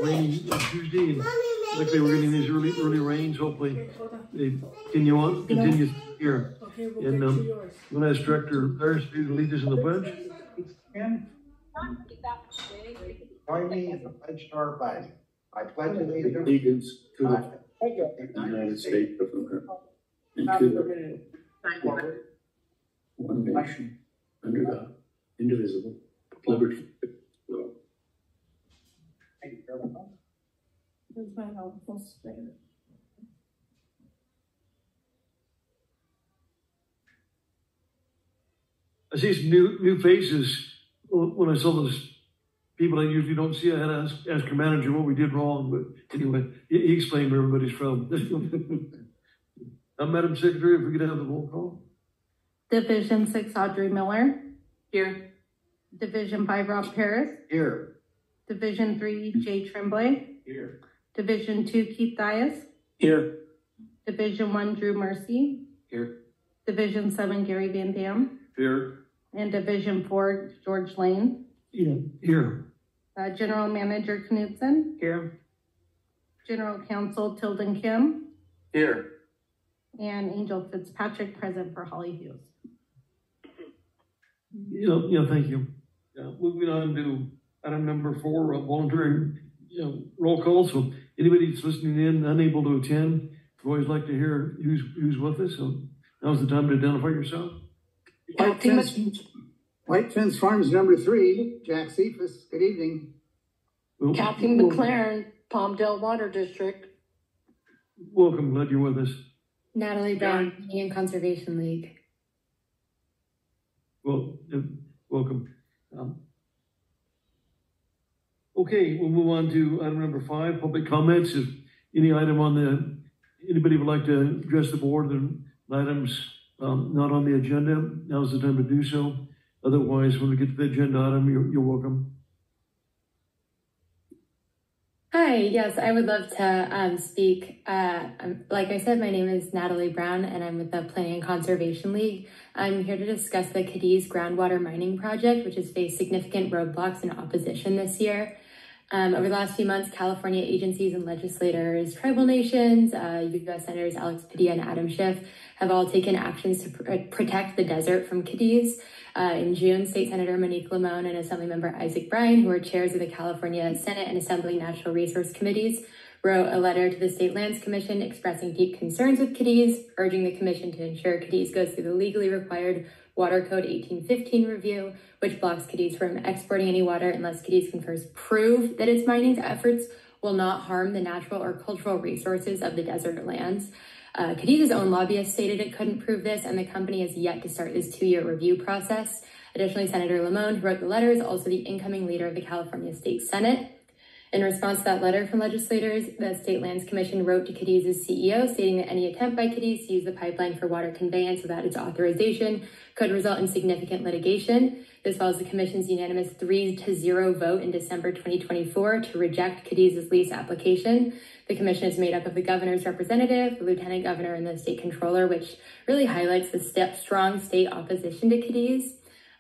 rainy Tuesday, and luckily we're getting these early rains. Hopefully they continue here. Okay, we'll and to yours. I'm going to ask Director Harris to lead us in the pledge. Join me in the pledge to our flag. I pledge allegiance to the United States of America and to the one nation under God, indivisible, liberty. I see some new faces. When I saw those people I usually don't see, I had to ask our manager what we did wrong. But anyway, he explained where everybody's from. Madam Secretary, if we could have the roll call. Division 6, Audrey Miller. Here. Division 5, Rob Harris. Here. Division 3, Jay Tremblay. Here. Division 2, Keith Dias. Here. Division 1, Drew Mercy. Here. Division 7, Gary Van Dam. Here. And Division 4, George Lane. Yeah. Here. General Manager Knudsen. Here. General Counsel Tilden Kim. Here. And Angel Fitzpatrick present for Holly Hughes. Yeah, thank you. Moving on to item number 4, voluntary roll call. So anybody that's listening in, unable to attend, we always like to hear who's with us. So now's the time to identify yourself. White Fence Farms number 3, Jack Cephas. Good evening. Captain McLaren, Palmdale Water District. Welcome, glad you're with us. Natalie Brown, Indian Conservation League. Well, welcome. Okay, we'll move on to item number 5, public comments. If any item anybody would like to address the board, then items not on the agenda, now's the time to do so. Otherwise, when we get to the agenda item, you're welcome. Hi, yes, I would love to speak. Like I said, my name is Natalie Brown, and I'm with the Planning and Conservation League. I'm here to discuss the Cadiz groundwater mining project, which has faced significant roadblocks and opposition this year. Over the last few months, California agencies and legislators, tribal nations, U.S. Senators Alex Padilla and Adam Schiff have all taken actions to protect the desert from Cadiz. In June, State Senator Monique Limon and Assemblymember Isaac Bryan, who are chairs of the California Senate and Assembly Natural Resource Committees, wrote a letter to the State Lands Commission expressing deep concerns with Cadiz, urging the commission to ensure Cadiz goes through the legally required Water Code 1815 review, which blocks Cadiz from exporting any water unless Cadiz can first prove that its mining efforts will not harm the natural or cultural resources of the desert lands. Cadiz's own lobbyist stated it couldn't prove this, and the company has yet to start this 2-year review process. Additionally, Senator Limon, who wrote the letter, is also the incoming leader of the California State Senate. In response to that letter from legislators, the State Lands Commission wrote to Cadiz's CEO stating that any attempt by Cadiz to use the pipeline for water conveyance without its authorization could result in significant litigation. This follows the commission's unanimous 3-0 vote in December 2024 to reject Cadiz's lease application. The commission is made up of the governor's representative, the lieutenant governor, and the state controller, which really highlights the strong state opposition to Cadiz.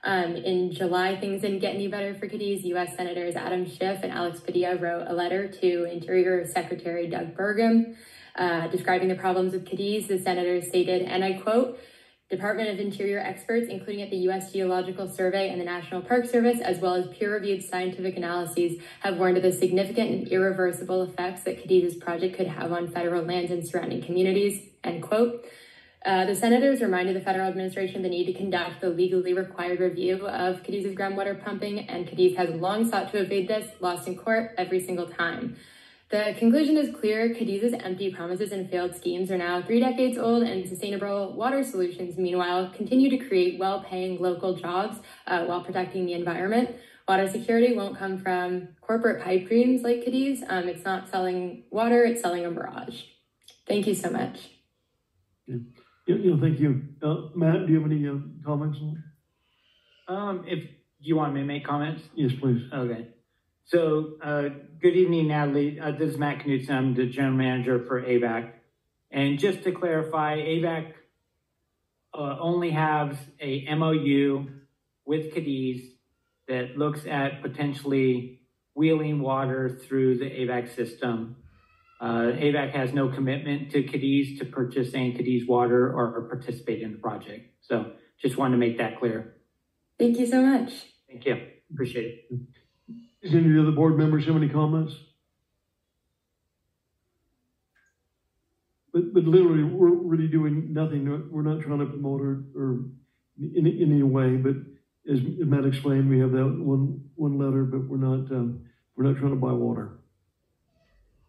In July, things didn't get any better for Cadiz. U.S. Senators Adam Schiff and Alex Padilla wrote a letter to Interior Secretary Doug Burgum describing the problems with Cadiz. The senators stated, and I quote, Department of Interior experts, including at the U.S. Geological Survey and the National Park Service, as well as peer-reviewed scientific analyses, have warned of the significant and irreversible effects that Cadiz's project could have on federal lands and surrounding communities, end quote. The senators reminded the federal administration the need to conduct the legally required review of Cadiz's groundwater pumping, and Cadiz has long sought to evade this, lost in court every single time. The conclusion is clear. Cadiz's empty promises and failed schemes are now 3 decades old, and sustainable water solutions, meanwhile, continue to create well-paying local jobs while protecting the environment. Water security won't come from corporate pipe dreams like Cadiz. It's not selling water, it's selling a mirage. Thank you so much. Thank you. Matt, do you have any comments on If you want me to make comments? Yes, please. Okay. So, good evening, Natalie. This is Matt Knudsen. I'm the general manager for AVEK. And just to clarify, AVEK only has a MOU with Cadiz that looks at potentially wheeling water through the AVEK system. AVEK has no commitment to Cadiz to purchase any Cadiz water or participate in the project. So just wanted to make that clear. Thank you so much. Thank you. Appreciate it. Does any of the other board members have any comments? But literally, we're really doing nothing. We're not trying to promote or in any way. But as Matt explained, we have that one letter, but we're not trying to buy water.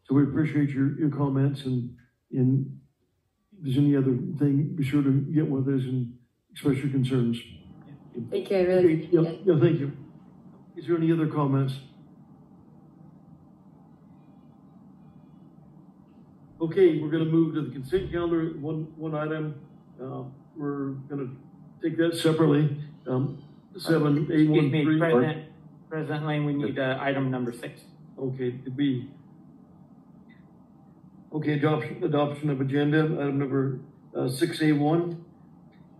So we appreciate your comments, and if there's any other thing, be sure to get with us and express your concerns. Thank you. I really appreciate it. Yeah, thank you. Is there any other comments? Okay, we're going to move to the consent calendar. One item. We're going to take that separately. 7A13. President Lane, we need item number 6. Okay, to be. Okay, adoption of agenda. Item number 6A1.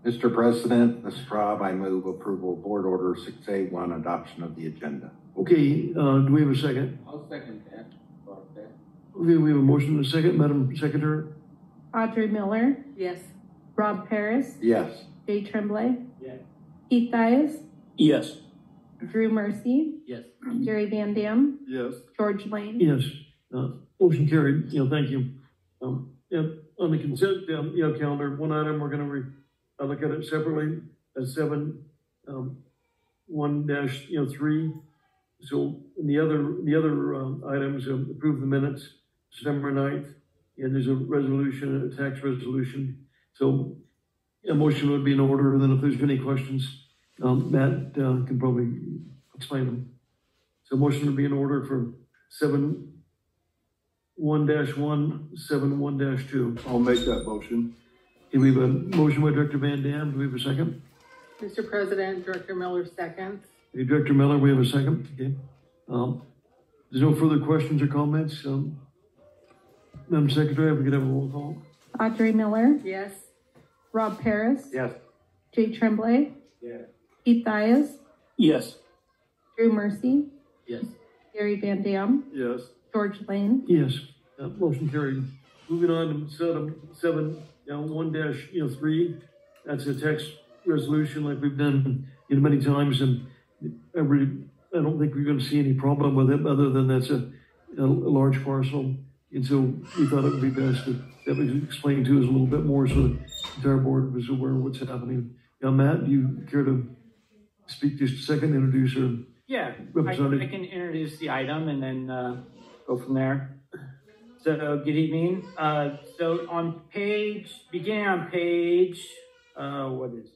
Mr. President, Ms. Rob, I move approval of Board Order 6A1, adoption of the agenda. Okay, do we have a second? I'll second that. Okay, we have a motion and a second. Madam Secretary? Audrey Miller, Yes. Rob Paris, Yes. Jay Tremblay, Yes. Keith Dias, Yes. Drew Mercy, Yes. Jerry Van Dam, Yes. George Lane. Yes. Motion carried. Thank you. Yeah, on the consent calendar, one item we're going to look at it separately as 7-1-3. So in the other items, approve the minutes, September 9th, and there's a resolution, a tax resolution. So a motion would be in order. And then if there's any questions, Matt can probably explain them. So motion would be in order for 7-1-1, 7-1-2. I'll make that motion. Okay, we have a motion by Director Van Dam. Do we have a second? Mr. President, Director Miller seconds. Okay, Director Miller, we have a second. Okay. There's no further questions or comments. Madam Secretary, if we could have a roll call. Audrey Miller, Yes. Rob Paris, Yes. Jay Tremblay, Yes. Keith Dias, Yes. Drew Mercy, Yes. Jerry Van Dam, Yes. George Lane. Yes, motion carried. Moving on to 7-1-3. That's a text resolution like we've done many times, and I don't think we're going to see any problem with it, other than that's a large parcel, and so we thought it would be best if that was explained to us a little bit more, so the entire board was aware of what's happening. Now, Matt, do you care to speak just a second, introduce her? Yeah, I Representative. can introduce the item and then go from there. So, good evening. So beginning on page, what is it?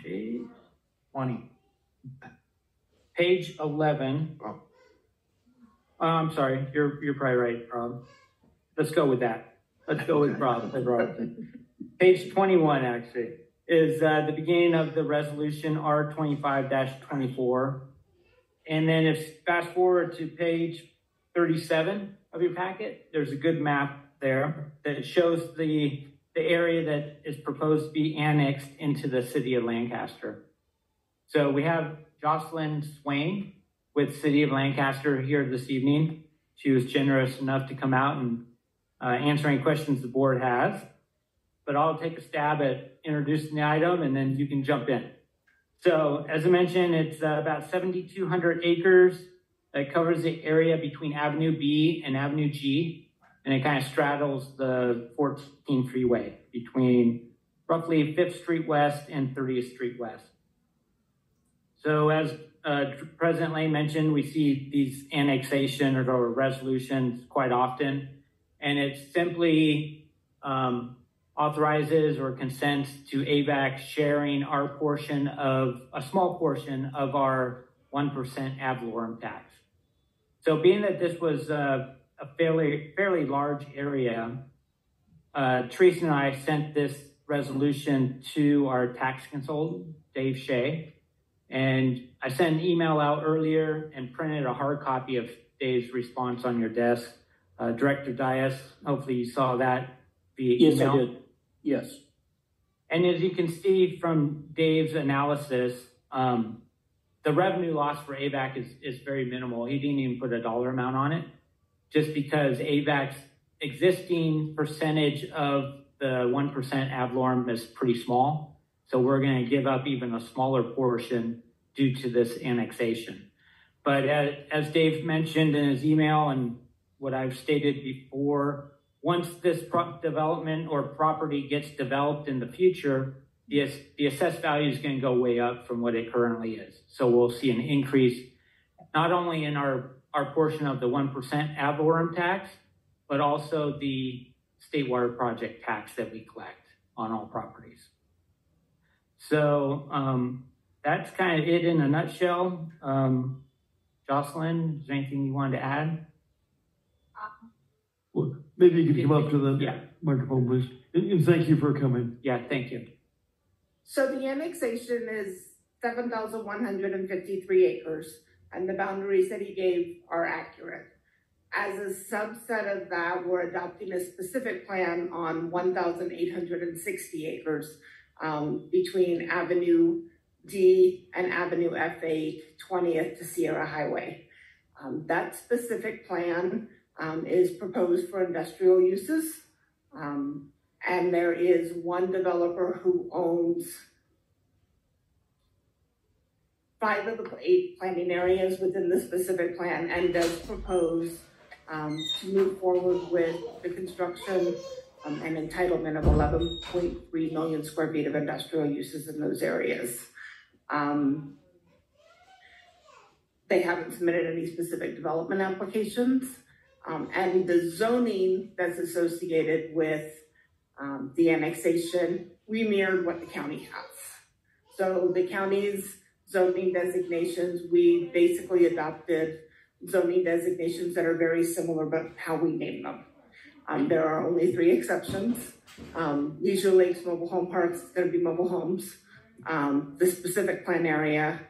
Page 20. Page 11. Oh, I'm sorry, you're probably right, Rob. Let's go with that. Let's go with Rob. Page 21, actually, is the beginning of the resolution R25-24. And then if fast forward to page 37 of your packet, there's a good map there that shows the area that is proposed to be annexed into the city of Lancaster. So we have Jocelyn Swain with City of Lancaster here this evening. She was generous enough to come out and answer any questions the board has. But I'll take a stab at introducing the item, and then you can jump in. So as I mentioned, it's about 7,200 acres. It covers the area between Avenue B and Avenue G, and it kind of straddles the 14 freeway between roughly 5th Street West and 30th Street West. So as President Lane mentioned, we see these annexation or resolutions quite often, and it simply authorizes or consents to AVEK sharing a small portion of our 1% ad valorem tax. So being that this was a fairly large area, Teresa and I sent this resolution to our tax consultant, Dave Shea, and I sent an email out earlier and printed a hard copy of Dave's response on your desk. Director Dias, hopefully you saw that via email. Yes, I did. Yes. And as you can see from Dave's analysis, the the revenue loss for AVEK is very minimal. He didn't even put a dollar amount on it, just because AVEK's existing percentage of the 1% ad valorem is pretty small. So we're going to give up even a smaller portion due to this annexation. But as Dave mentioned in his email and what I've stated before, once this development or property gets developed in the future, the assessed value is going to go way up from what it currently is. So we'll see an increase not only in our portion of the 1% ad valorem tax, but also the state water project tax that we collect on all properties. So that's kind of it in a nutshell. Jocelyn, is there anything you wanted to add? Well, maybe you could come up to the microphone, please. And thank you for coming. Yeah, thank you. So the annexation is 7,153 acres, and the boundaries that he gave are accurate. As a subset of that, we're adopting a specific plan on 1,860 acres between Avenue D and Avenue F8, 20th to Sierra Highway. That specific plan is proposed for industrial uses. And there is one developer who owns 5 of the 8 planning areas within the specific plan and does propose to move forward with the construction and entitlement of 11.3 million square feet of industrial uses in those areas. They haven't submitted any specific development applications, and the zoning that's associated with the annexation, we mirrored what the county has. So the county's zoning designations, we basically adopted zoning designations that are very similar, but how we name them. There are only 3 exceptions. Leisure Lakes Mobile Home Parks is going to be mobile homes, the specific plan area,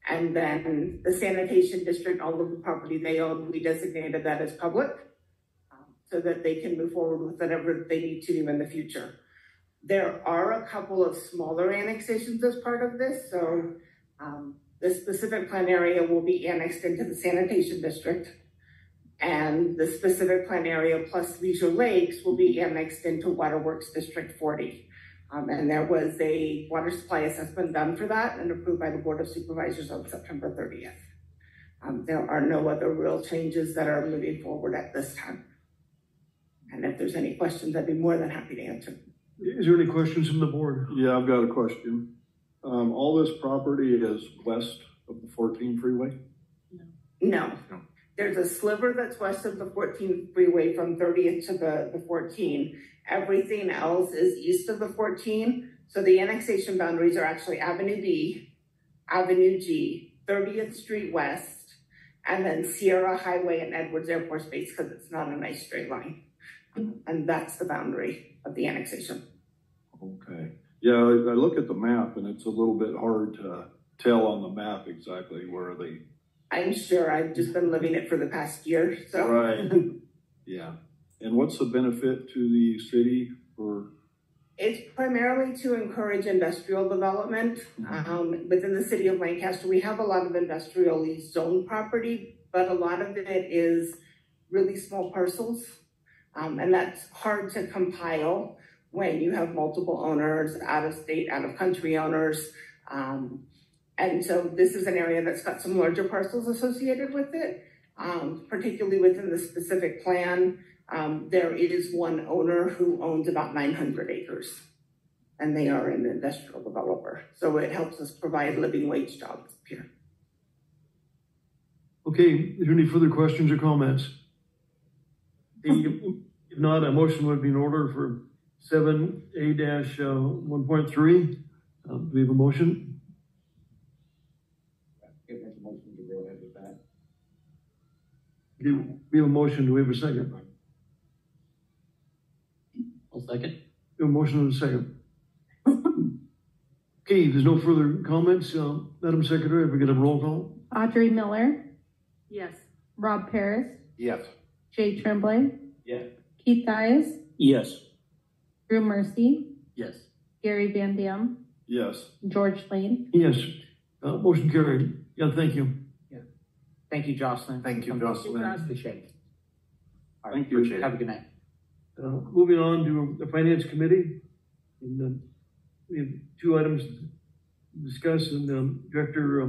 and then the sanitation district, all of the property they own, we designated that as public so that they can move forward with whatever they need to do in the future. There are a couple of smaller annexations as part of this. So the specific plan area will be annexed into the sanitation district, and the specific plan area plus Leisure Lakes will be annexed into Waterworks District 40. And there was a water supply assessment done for that and approved by the Board of Supervisors on September 30th. There are no other real changes that are moving forward at this time. And if there's any questions, I'd be more than happy to answer. Is there any questions from the board? Yeah, I've got a question. All this property is west of the 14 freeway? No. There's a sliver that's west of the 14 freeway from 30th to the 14. Everything else is east of the 14. So the annexation boundaries are actually Avenue B, Avenue G, 30th Street West, and then Sierra Highway and Edwards Air Force Base, because it's not a nice straight line. And that's the boundary of the annexation. Okay. Yeah, I look at the map and it's a little bit hard to tell on the map exactly where they... I'm sure. I've just been living it for the past year. So. Right. Yeah. And what's the benefit to the city for? It's primarily to encourage industrial development. Within the city of Lancaster, we have a lot of industrially zoned property, but a lot of it is really small parcels. And that's hard to compile when you have multiple owners, out of state, out of country owners. And so this is an area that's got some larger parcels associated with it, particularly within the specific plan. There is one owner who owns about 900 acres, and they are an industrial developer. So it helps us provide living wage jobs here. Okay, is there any further questions or comments? If not, a motion would be in order for 7A-1.3. Do we have a motion? We have a motion. Do we have a second? I'll second. We have a motion and a second. Okay, there's no further comments. Madam Secretary, if we get a roll call. Audrey Miller, Yes. Rob Paris, Yes. Jay Tremblay, Yeah. Keith Dias, Yes. Drew Mercy, Yes. Gary Van Dam, Yes. George Lane. Yes, motion carried. Yeah, thank you. Thank you, Jocelyn. Thank you, Jocelyn. Appreciate it. All right, Thank you. Appreciate it. have a good night. Moving on to the Finance Committee. And, we have two items to discuss, and Director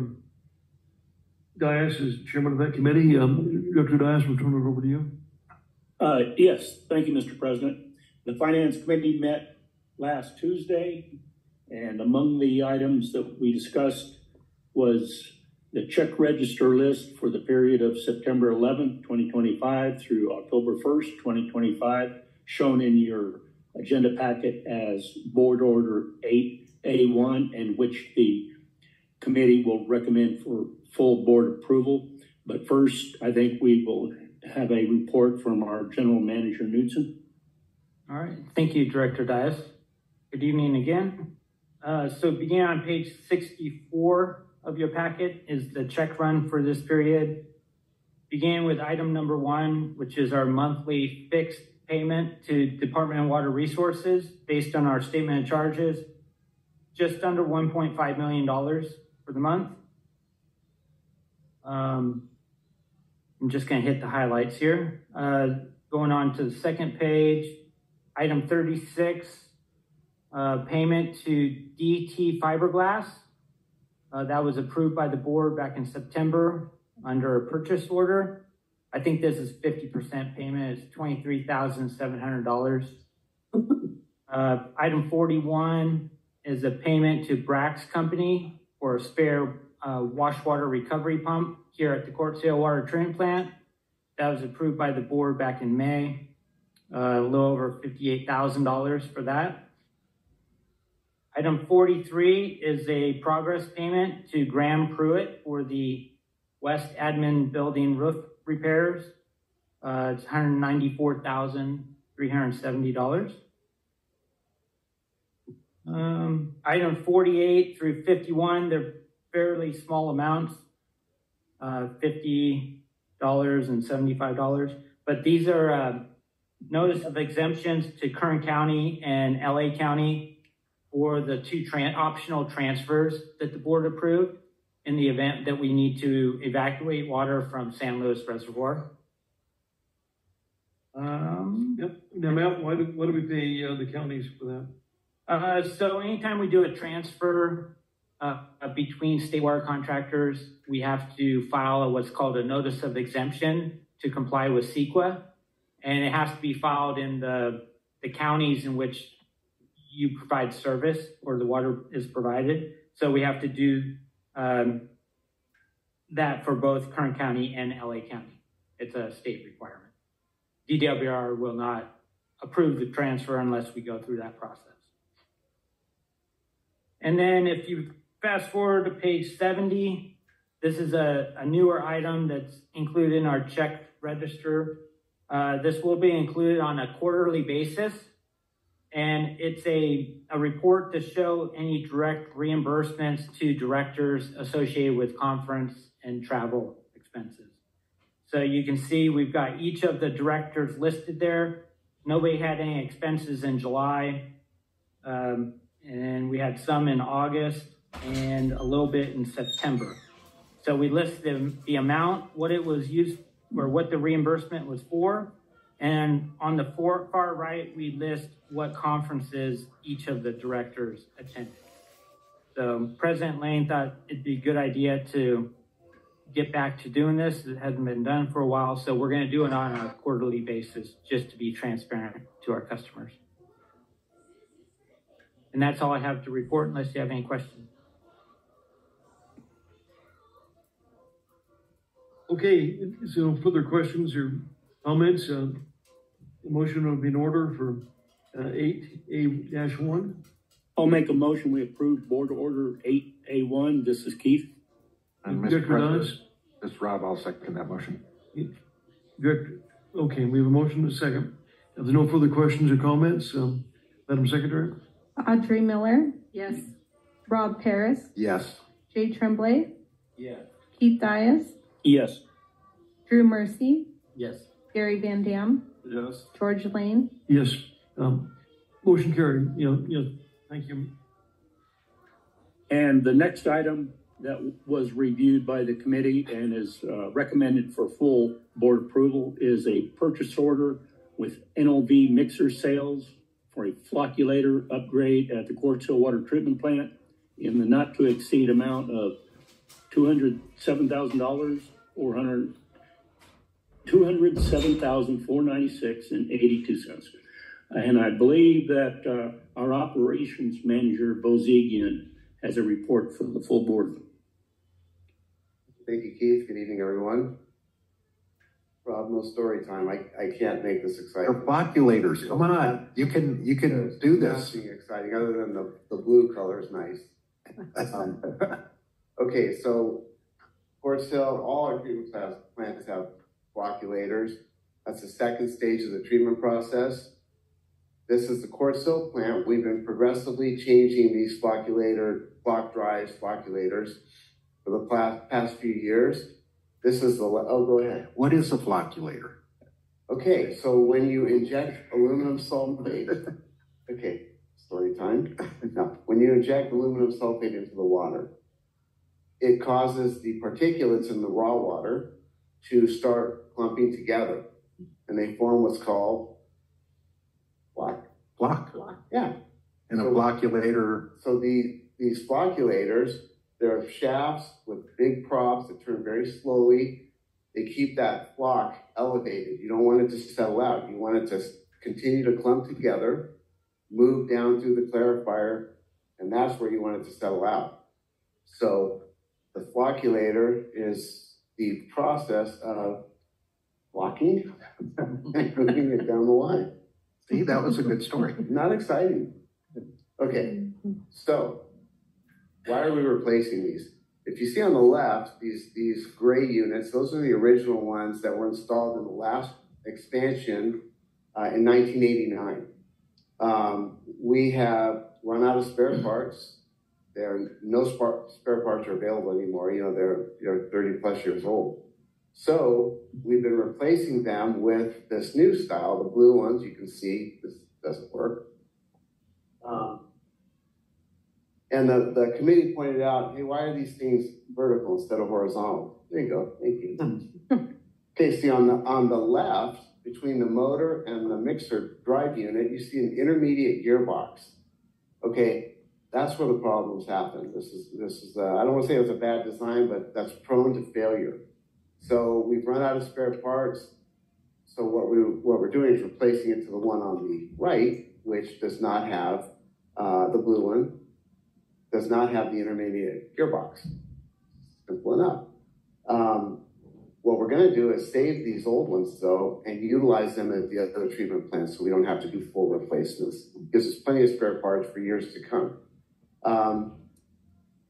Dias is chairman of that committee. Director Dias, we'll turn it over to you. Yes, thank you, Mr. President. The Finance Committee met last Tuesday, and among the items that we discussed was the check register list for the period of September 11th, 2025 through October 1st, 2025, shown in your agenda packet as Board Order 8A1, and which the committee will recommend for full board approval. But first, I think we will have a report from our General Manager, Knudsen. All right, thank you, Director Dias. Good evening again. So beginning on page 64 of your packet is the check run for this period. Beginning with item number 1, which is our monthly fixed payment to Department of Water Resources based on our statement of charges, just under $1.5 million for the month. I'm just going to hit the highlights here. Going on to the second page, item 36, payment to DT Fiberglass. That was approved by the board back in September under a purchase order. I think this is 50% payment. It's $23,700. Item 41 is a payment to Brax Company for a spare wash water recovery pump here at the Court Sale Water Treatment Plant. That was approved by the board back in May. A little over $58,000 for that. Item 43 is a progress payment to Graham Pruitt for the West Admin Building roof repairs. It's $194,370. Item 48 through 51, they're fairly small amounts, $50 and $75. But these are notice of exemptions to Kern County and LA County for the two optional transfers that the board approved in the event that we need to evacuate water from San Luis Reservoir. Yep. Now, Matt, what do we pay the counties for that? So anytime we do a transfer between state water contractors, we have to file what's called a notice of exemption to comply with CEQA. And it has to be filed in the counties in which you provide service or the water is provided. So we have to do that for both Kern County and LA County. It's a state requirement. DWR will not approve the transfer unless we go through that process. And then if you fast forward to page 70, this is a newer item that's included in our check register. This will be included on a quarterly basis. And it's a report to show any direct reimbursements to directors associated with conference and travel expenses. So you can see we've got each of the directors listed there. Nobody had any expenses in July. And we had some in August and a little bit in September. So we list the amount, what it was used or what the reimbursement was for. And on the far right, we list what conferences each of the directors attended. So President Lane thought it'd be a good idea to get back to doing this. It hasn't been done for a while, so we're going to do it on a quarterly basis just to be transparent to our customers. And that's all I have to report unless you have any questions. Okay, so further questions or comments? The motion will be in order for 8A-1. I'll make a motion. We approve Board Order 8A1. This is Keith. And Mr. President, this is Rob. I'll second that motion. Director, okay, we have a motion and a second. If there's no further questions or comments, Madam Secretary? Audrey Miller, Yes. Rob Paris, Yes. Jay Tremblay, Yeah. Keith Dias, Yes. Drew Mercy, Yes. Gary Van Dam, Yes. George Lane. Yes. Motion carried. Thank you. And the next item that was reviewed by the committee and is recommended for full board approval is a purchase order with NOV mixer sales for a flocculator upgrade at the Quartz Hill Water Treatment Plant in the not to exceed amount of $207,000, $207,496.82. And I believe that our operations manager, Bozigian, has a report for the full board. Thank you, Keith. Good evening, everyone. Rob, no story time. I can't make this exciting. They're flocculators. Come on, you can do this. Nothing exciting other than the blue color is nice. Okay, so Quartz Hill, all our treatment plants have flocculators. That's the second stage of the treatment process. This is the Quartz Hill plant. We've been progressively changing these flock drives, flocculators for the past few years. This is go ahead. What is a flocculator? Okay, so when you inject aluminum sulfate, okay, story time. Now, when you inject aluminum sulfate into the water, it causes the particulates in the raw water to start clumping together, and they form what's called Flock. Yeah. And a flocculator. So these flocculators, they're shafts with big props that turn very slowly. They keep that flock elevated. You don't want it to settle out. You want it to continue to clump together, move down through the clarifier, and that's where you want it to settle out. So the flocculator is the process of flocking and moving it down the line. See, that was a good story. Not exciting. Okay, so why are we replacing these? If you see on the left, these gray units, those are the original ones that were installed in the last expansion in 1989. We have run out of spare parts. No spare parts are available anymore. You know, they're 30 plus years old. So we've been replacing them with this new style, the blue ones. You can see this doesn't work. And the committee pointed out, hey, why are these things vertical instead of horizontal? There you go. Thank you. Okay, see on the left, between the motor and the mixer drive unit, you see an intermediate gearbox. Okay, that's where the problems happen. This is I don't want to say it was a bad design, but that's prone to failure. So we've run out of spare parts. So what we're doing is replacing it to the one on the right, which does not have the blue one, does not have the intermediate gearbox. Simple enough. What we're going to do is save these old ones, though, and utilize them at the other treatment plants so we don't have to do full replacements. It gives us plenty of spare parts for years to come.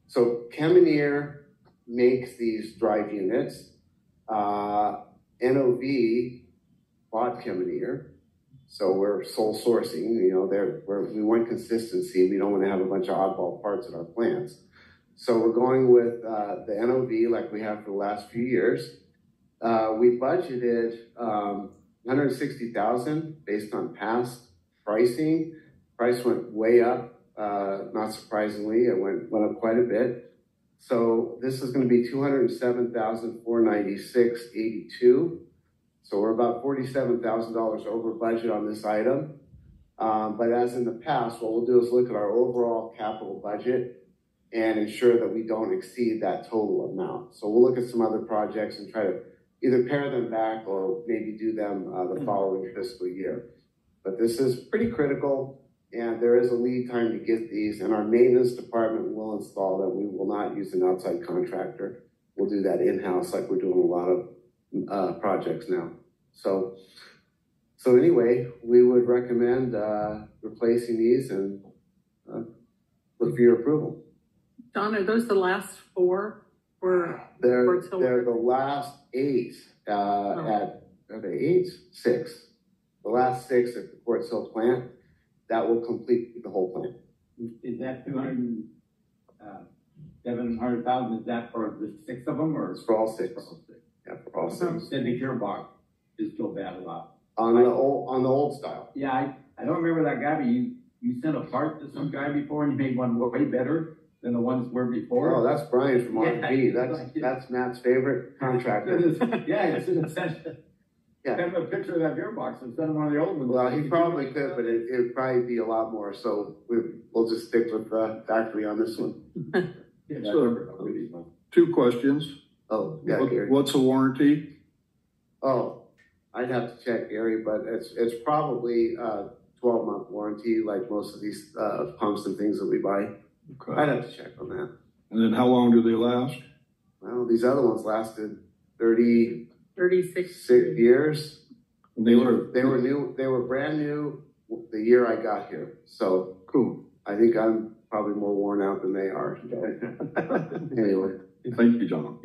So Chemoneer makes these drive units. NOV bought Chemoneer, so we're sole sourcing. You know, we want consistency. We don't want to have a bunch of oddball parts at our plants. So we're going with the NOV like we have for the last few years. We budgeted $160,000 based on past pricing. Price went way up. Not surprisingly, it went up quite a bit. So this is going to be $207,496.82. So we're about $47,000 over budget on this item. But as in the past, what we'll do is look at our overall capital budget and ensure that we don't exceed that total amount. So we'll look at some other projects and try to either pare them back or maybe do them the following fiscal year. But this is pretty critical. And there is a lead time to get these, and our maintenance department will install them. We will not use an outside contractor. We'll do that in-house like we're doing a lot of projects now. So anyway, we would recommend replacing these and look for your approval. Don, are those the last four? They're the last 8 are they 8? 6. The last 6 at the Quartz Hill plant. That will complete the whole plant. Is that 700,000? Is that for the 6 of them, or it's for all 6? Yeah, for all 6. You said the gearbox is still bad a lot. On the old style. Yeah, I don't remember that guy, but you sent a part to some guy before and you made one way better. than the ones were before. Oh, that's Brian from Yeah, R&B. thank you. That's Matt's favorite contractor. Yeah, it's in a sense. Yeah. Send him a picture of that gearbox and send him one of the old ones. Well, he probably could, but it'd probably be a lot more. So we'll just stick with the factory on this one. Yeah, So, 2 questions. Oh, yeah, Gary. What's the warranty? Oh, I'd have to check, Gary, but it's probably 12-month warranty, like most of these pumps and things that we buy. Okay. I'd have to check on that. And then how long do they last? Well, these other ones lasted 36 36. years. And They were new. They were brand new the year I got here. So cool. I think I'm probably more worn out than they are. Anyway. Thank you, John.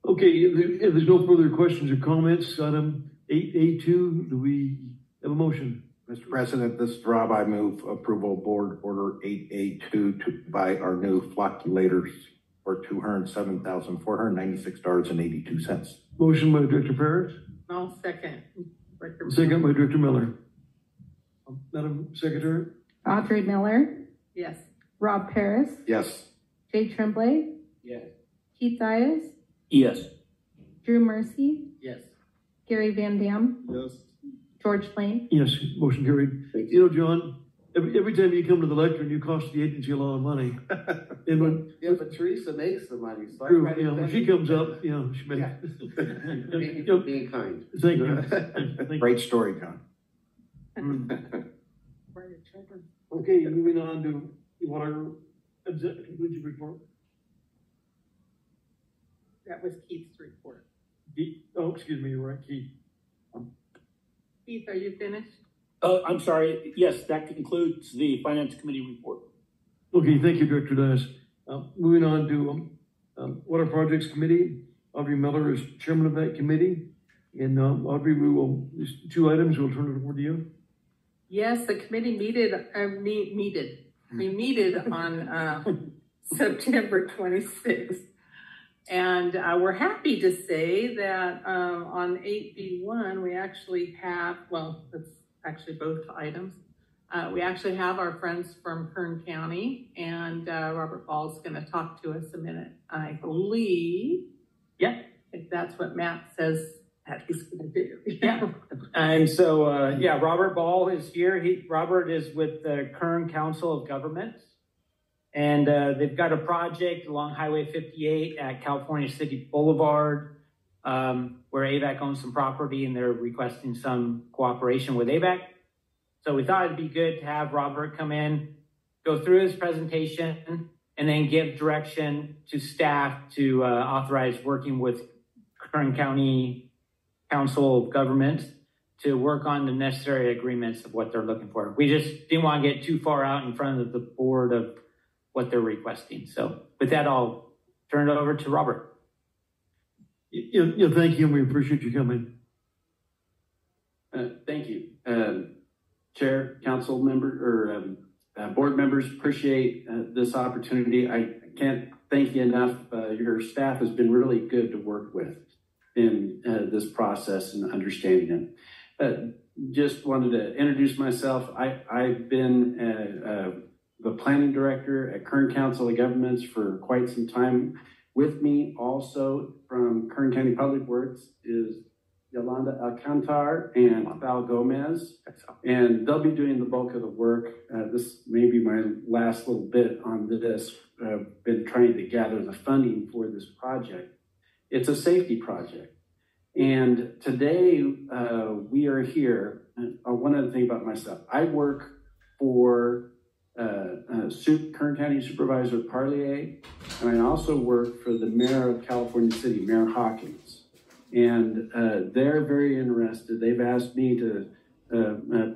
Okay, if there's no further questions or comments, item 8A2, do we have a motion? Mr. President, this is Rob. I move approval of board order 8A2 to buy our new flocculators for $207,496.82. Motion by Director Parrish, I'll second. second by Director Miller. Madam Secretary? Audrey Miller, Yes. Rob Paris, Yes. Jay Tremblay, Yes. Keith Dias, Yes. Drew Mercy, Yes. Gary Van Dam, Yes. George Lane. Yes, motion carried. You know, John, every time you come to the lectern, you cost the agency a lot of money. And when, Yeah, but Teresa makes the money. So true, you know, when she comes up, you know, she makes. Yeah. Thank you for being kind. Thank you. Thank you. Great story, John. Okay, moving on to water, conclude your report. That was Keith's report. Oh, excuse me, you're right, Keith. Keith, are you finished? I'm sorry. Yes, that concludes the Finance Committee report. Okay, thank you, Director Dias. Moving on to Water Projects Committee. Audrey Miller is chairman of that committee. And Audrey, these 2 items, we'll turn it over to you. Yes, the committee we meted on September 26th. And we're happy to say that on 8B1, we actually have, well, it's actually both items. We actually have our friends from Kern County, and Robert Ball's going to talk to us a minute, I believe. Yeah, if that's what Matt says that he's going to do. Yeah. And so, yeah, Robert Ball is here. Robert is with the Kern Council of Governments. And they've got a project along Highway 58 at California City Boulevard, where AVEK owns some property and they're requesting some cooperation with AVEK. So we thought it'd be good to have Robert come in, go through his presentation, and then give direction to staff to authorize working with Kern County Council of Governments to work on the necessary agreements of what they're looking for. We just didn't want to get too far out in front of the board of what they're requesting. So with that, I'll turn it over to Robert. Yeah, thank you, and we appreciate you coming. Thank you. Chair, council member, or board members, appreciate this opportunity. I can't thank you enough. Your staff has been really good to work with in this process and understanding it. Just wanted to introduce myself. I've been the planning director at Kern Council of Governments for quite some time. With me also from Kern County Public Works is Yolanda Alcantar and Val Gomez, and they'll be doing the bulk of the work. This may be my last little bit on this. I've been trying to gather the funding for this project. It's a safety project. And today we are here. One other thing about myself, I work for Kern County Supervisor Parlier, and I also work for the Mayor of California City, Mayor Hawkins. And they're very interested. They've asked me to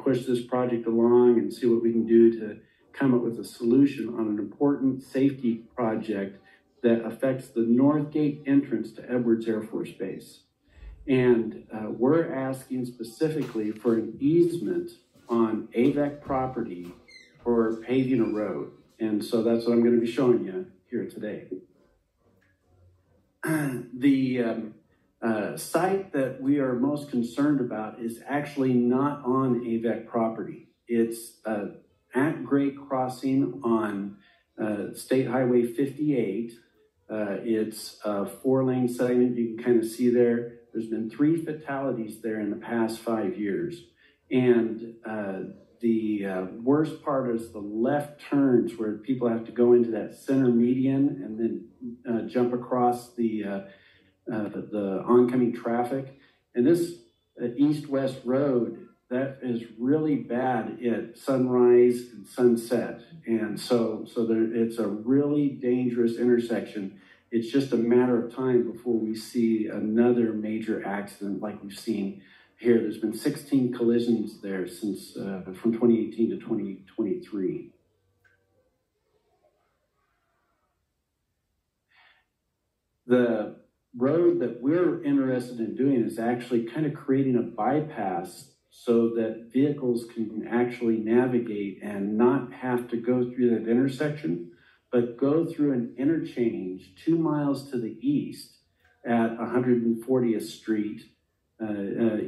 push this project along and see what we can do to come up with a solution on an important safety project that affects the North Gate entrance to Edwards Air Force Base. And we're asking specifically for an easement on AVEK property for paving a road. And so that's what I'm going to be showing you here today. The site that we are most concerned about is actually not on AVEK property. It's at Great Crossing on State Highway 58. It's a 4-lane segment. You can kind of see there. There's been 3 fatalities there in the past 5 years. And the worst part is the left turns where people have to go into that center median and then jump across the oncoming traffic. And this east-west road, that is really bad at sunrise and sunset. And so it's a really dangerous intersection. It's just a matter of time before we see another major accident like we've seen here. There's been 16 collisions there since from 2018 to 2023. The road that we're interested in doing is actually kind of creating a bypass so that vehicles can actually navigate and not have to go through that intersection, but go through an interchange 2 miles to the east at 140th Street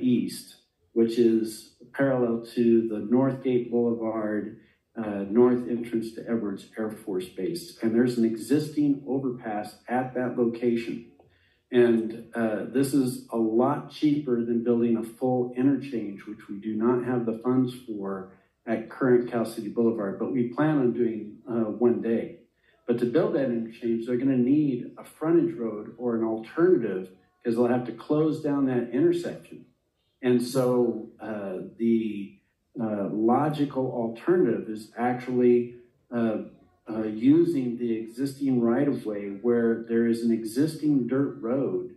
East, which is parallel to the Northgate Boulevard north entrance to Edwards Air Force Base. And there's an existing overpass at that location. And this is a lot cheaper than building a full interchange, which we do not have the funds for at current Cal City Boulevard, but we plan on doing one day. But to build that interchange, they're going to need a frontage road or an alternative because they'll have to close down that intersection. And so the logical alternative is actually using the existing right-of-way where there is an existing dirt road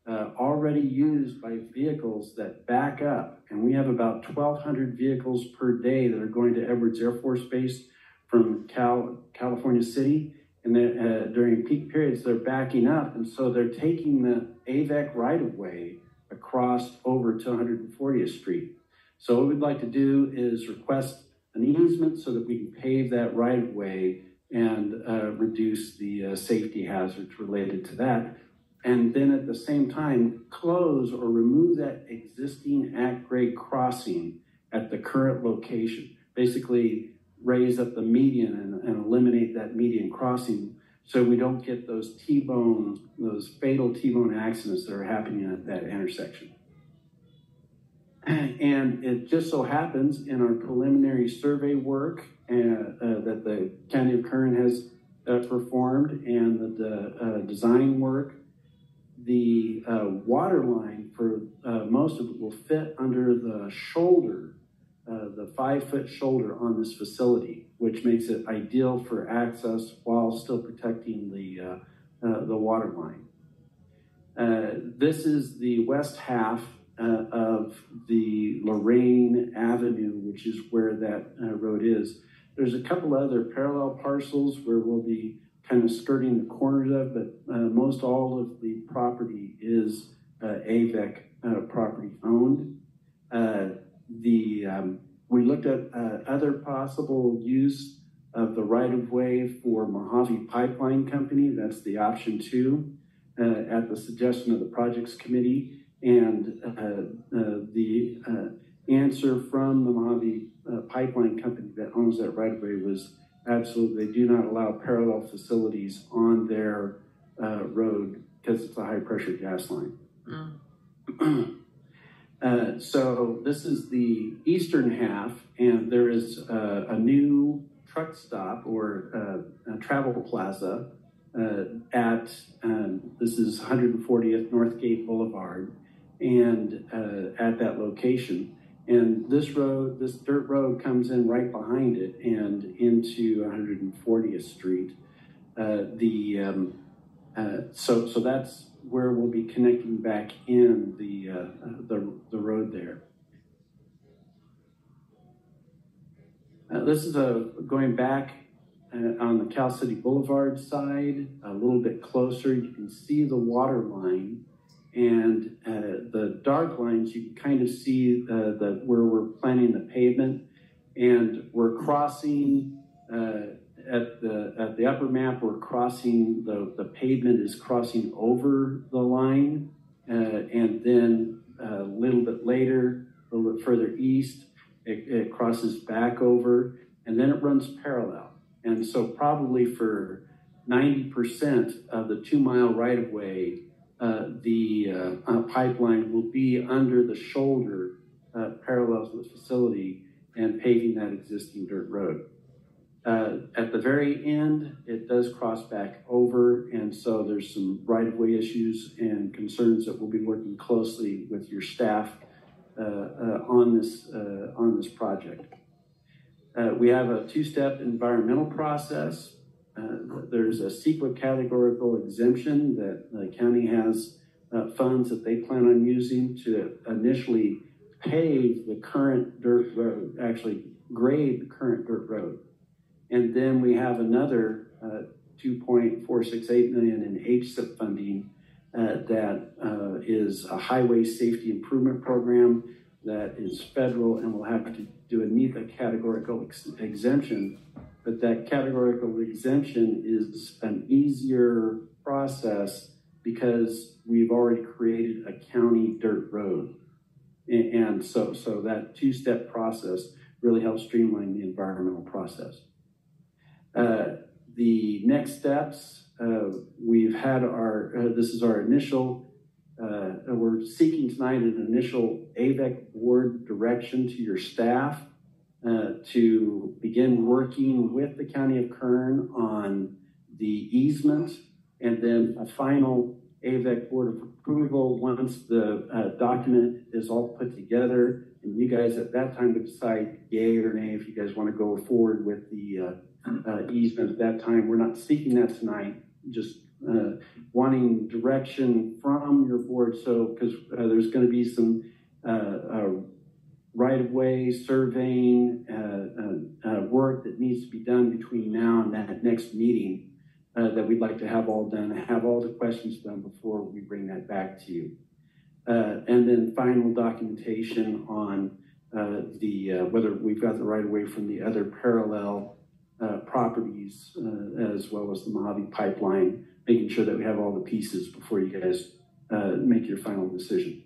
already used by vehicles that back up. And we have about 1,200 vehicles per day that are going to Edwards Air Force Base from California City. And during peak periods, they're backing up. And so they're taking the AVEK right-of-way across over to 140th Street. So what we'd like to do is request an easement so that we can pave that right-of-way and reduce the safety hazards related to that. And then at the same time, close or remove that existing at-grade crossing at the current location. Basically, raise up the median and eliminate that median crossing so we don't get those T-bone, those fatal T-bone accidents that are happening at that intersection. And it just so happens in our preliminary survey work that the County of Kern has performed and the design work, the water line for most of it will fit under the shoulder, the 5-foot shoulder on this facility, which makes it ideal for access while still protecting the water line. This is the west half of the Lorraine Avenue, which is where that road is. There's a couple other parallel parcels where we'll be kind of skirting the corners of, but most all of the property is AVEK property owned. We looked at other possible use of the right-of-way for Mojave Pipeline Company. That's the option 2 at the suggestion of the projects committee. And the answer from the Mojave Pipeline Company that owns that right-of-way was absolutely, they do not allow parallel facilities on their road because it's a high-pressure gas line. So this is the eastern half, and there is a new truck stop or a travel plaza at, this is 140th Northgate Boulevard, and at that location. And this road, this dirt road comes in right behind it and into 140th Street. So that's where we'll be connecting back in the road there. This is going back on the Cal City Boulevard side, a little bit closer. You can see the water line, and the dark lines, you can kind of see where we're planning the pavement, and we're crossing at the upper map. We're crossing the pavement is crossing over the line, and then a little bit later, a little bit further east, it crosses back over, and then it runs parallel. And so probably for 90% of the 2 mile right of way, the pipeline will be under the shoulder parallel to the facility and paving that existing dirt road. At the very end, it does cross back over, and so there's some right-of-way issues and concerns that we'll be working closely with your staff on this project. We have a two-step environmental process. There's a CEQA categorical exemption that the county has funds that they plan on using to initially pave the current dirt road, actually grade the current dirt road. And then we have another $2.468 million in HSIP funding that is a highway safety improvement program that is federal and will have to do a NEPA categorical exemption. But that categorical exemption is an easier process because we've already created a county dirt road. And so that two-step process really helps streamline the environmental process. The next steps, we've had this is our initial, we're seeking tonight an initial AVEK board direction to your staff to begin working with the County of Kern on the easement, and then a final AVEK board of approval once the document is all put together, and you guys at that time would decide yay or nay if you guys want to go forward with the easement at that time. We're not seeking that tonight, just wanting direction from your board. So, because there's going to be some right-of-way surveying work that needs to be done between now and that next meeting that we'd like to have all done, have all the questions done before we bring that back to you. And then final documentation on whether we've got the right-of-way from the other parallel properties, as well as the Mojave pipeline, making sure that we have all the pieces before you guys make your final decision.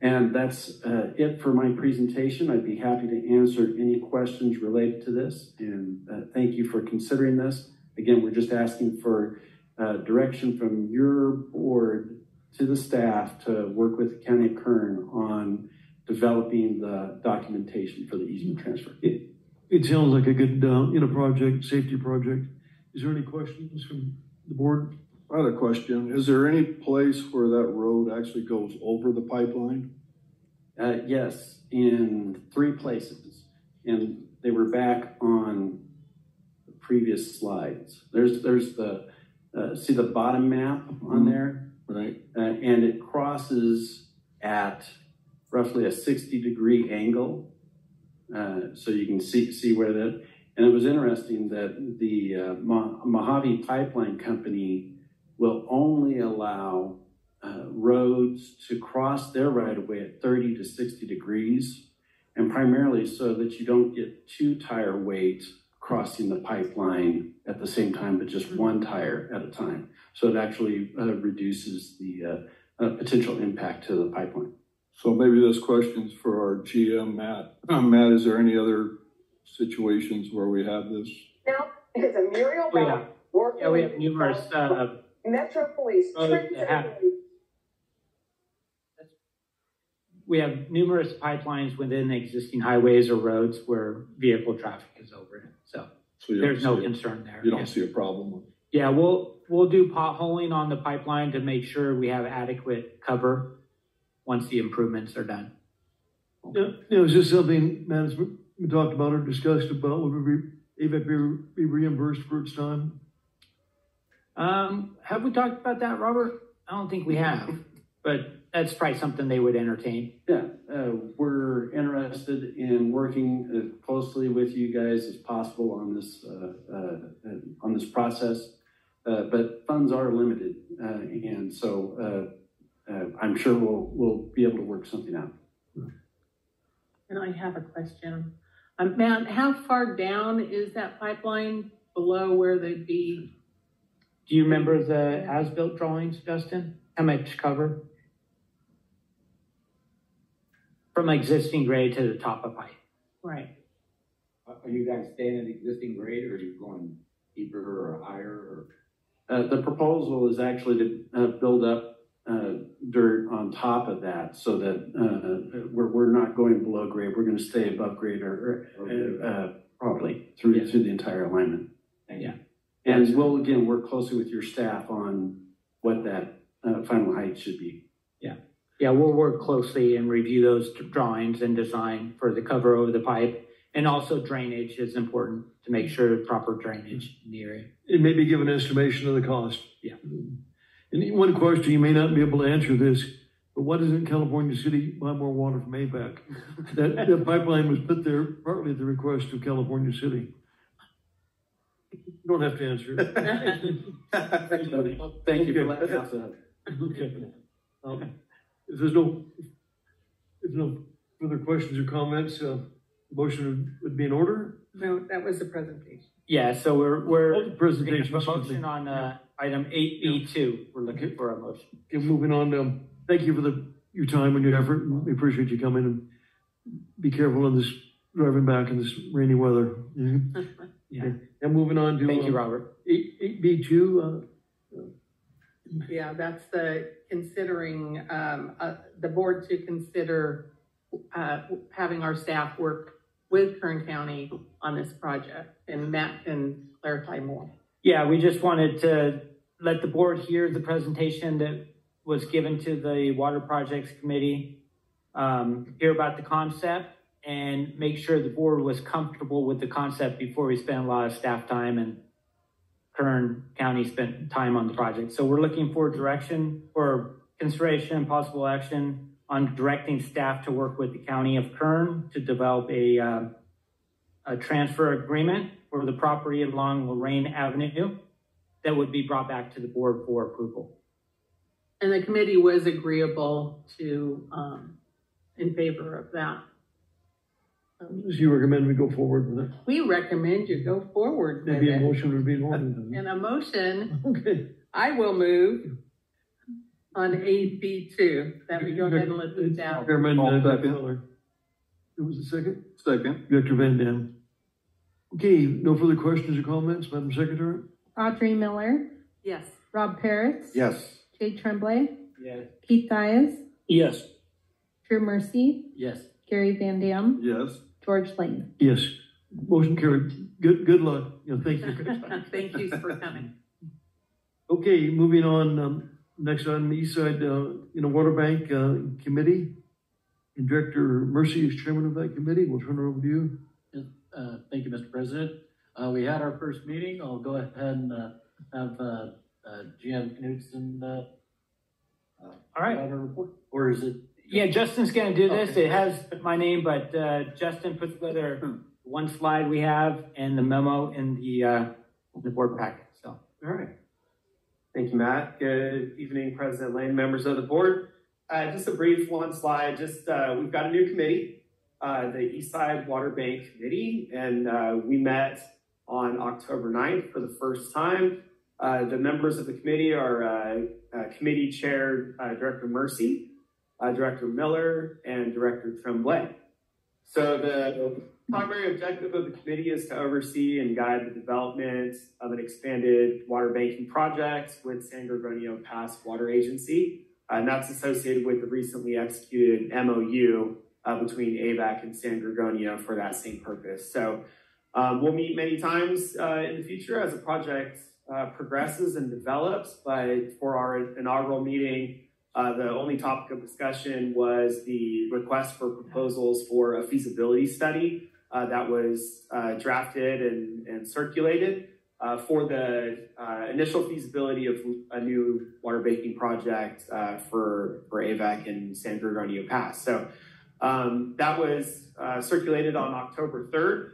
And that's it for my presentation. I'd be happy to answer any questions related to this, and thank you for considering this. Again, we're just asking for direction from your board to the staff to work with the County of Kern on developing the documentation for the easement transfer. It sounds like a good project, safety project. Is there any questions from the board? I had a question. Is there any place where that road actually goes over the pipeline? Yes, in 3 places, and they were back on the previous slides. There's the see the bottom map on there, right? And it crosses at roughly a 60-degree angle, so you can see where that. And it was interesting that the Mojave Pipeline Company will only allow roads to cross their right-of-way at 30 to 60 degrees, and primarily so that you don't get 2 tire weight crossing the pipeline at the same time, but just 1 tire at a time. So it actually reduces the potential impact to the pipeline. So maybe this question's for our GM, Matt. Matt, is there any other situations where we have this? Now, it's a Muriel Brown working. Yeah, we have numerous Metro Police. We have numerous pipelines within the existing highways or roads where vehicle traffic is over it. So there's no concern there. You don't see a problem with it? Yeah, we'll do potholing on the pipeline to make sure we have adequate cover once the improvements are done. Yeah, is this something, Matt, we talked about or discussed about? Would AVEK be reimbursed for its time? Have we talked about that, Robert? I don't think we have, but that's probably something they would entertain. Yeah, we're interested in working as closely with you guys as possible on this process, but funds are limited, and so I'm sure we'll be able to work something out. And I have a question. Matt, how far down is that pipeline below where they'd be? Do you remember the as-built drawings, Justin? How much cover? From existing grade to the top of pipe. Right. Are you guys staying at the existing grade, or are you going deeper or higher? The proposal is actually to build up dirt on top of that, so that we're not going below grade. We're going to stay above grade or probably through the entire alignment. Yeah. And we'll again work closely with your staff on what that final height should be. Yeah, we'll work closely and review those drawings and design for the cover over the pipe. And also drainage is important to make sure proper drainage in the area. And maybe give an estimation of the cost. Yeah. And one question, you may not be able to answer this, but why doesn't California City buy more water from AVEK? That pipeline was put there partly at the request of California City. You don't have to answer. Thank you for letting us know. Okay. If there's no further questions or comments, motion would be in order. No, that was the presentation. Yeah, so we're presentation. a motion on item 8B2. We're looking for a motion. Okay, moving on. Thank you for your time and your effort. We appreciate you coming, and be careful on this driving back in this rainy weather. Yeah. Okay. And moving on to Thank you, Robert. 8B2. Yeah, that's the considering the board to consider having our staff work with Kern County on this project, and Matt can clarify more. Yeah, we just wanted to let the board hear the presentation that was given to the Water Projects Committee, hear about the concept, and make sure the board was comfortable with the concept before we spent a lot of staff time and Kern County spent time on the project. So we're looking for direction or consideration and possible action on directing staff to work with the County of Kern to develop a transfer agreement for the property along Lorraine Avenue that would be brought back to the board for approval. And the committee was agreeable to, in favor of that. As you recommend we go forward with it. We recommend you go forward with Maybe a it. motion would be in order. And a motion, Okay. I will move on 8B2, that we go ahead and let the staff. Chairman, second. Miller. Who was the second? Second. Director Van Dam. Okay, no further questions or comments, Madam Secretary? Audrey Miller, Yes. Rob Parrots. Yes. Jay Tremblay, Yes. Keith Dias, Yes. Drew Mercy, Yes. Gary Van Dam, Yes. George Lane. Yes. Motion carried. Good luck. Thank you. Thank you for coming. Okay, moving on. Next on the East Side, Water Bank Committee. And Director Mercy is chairman of that committee. We'll turn it over to you. Thank you, Mr. President. We had our first meeting. I'll go ahead and have GM Knudsen All right. have a report. Or is it? Yeah, Justin's going to do this. Okay. It has my name, but Justin put together one slide we have and the memo in the board packet. So, all right. Thank you, Matt. Good evening, President Lane, members of the board. Just a brief one slide. We've got a new committee, the East Side Water Bank Committee, and we met on October 9th for the first time. The members of the committee are committee chair Director Mercy, Director Miller, and Director Tremblay. So the primary objective of the committee is to oversee and guide the development of an expanded water banking project with San Gorgonio Pass Water Agency. And that's associated with the recently executed MOU between AVEK and San Gorgonio for that same purpose. So we'll meet many times in the future as the project progresses and develops, but for our inaugural meeting, the only topic of discussion was the request for proposals for a feasibility study that was drafted and circulated for the initial feasibility of a new water banking project for AVEK and San Gorgonio Pass. So that was circulated on October 3rd.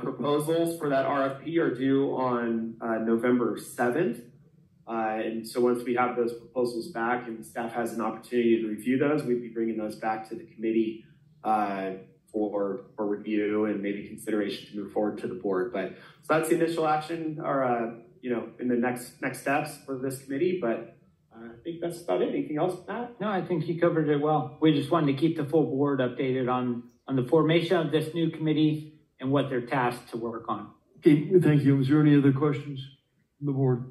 Proposals for that RFP are due on November 7th. And so once we have those proposals back and staff has an opportunity to review those, we'd be bringing those back to the committee for review and maybe consideration to move forward to the board. But so that's the initial action or, in the next steps for this committee. But I think that's about it. Anything else, Matt? no, I think you covered it well. We just wanted to keep the full board updated on the formation of this new committee and what they're tasked to work on. Okay, thank you. Is there any other questions from the board?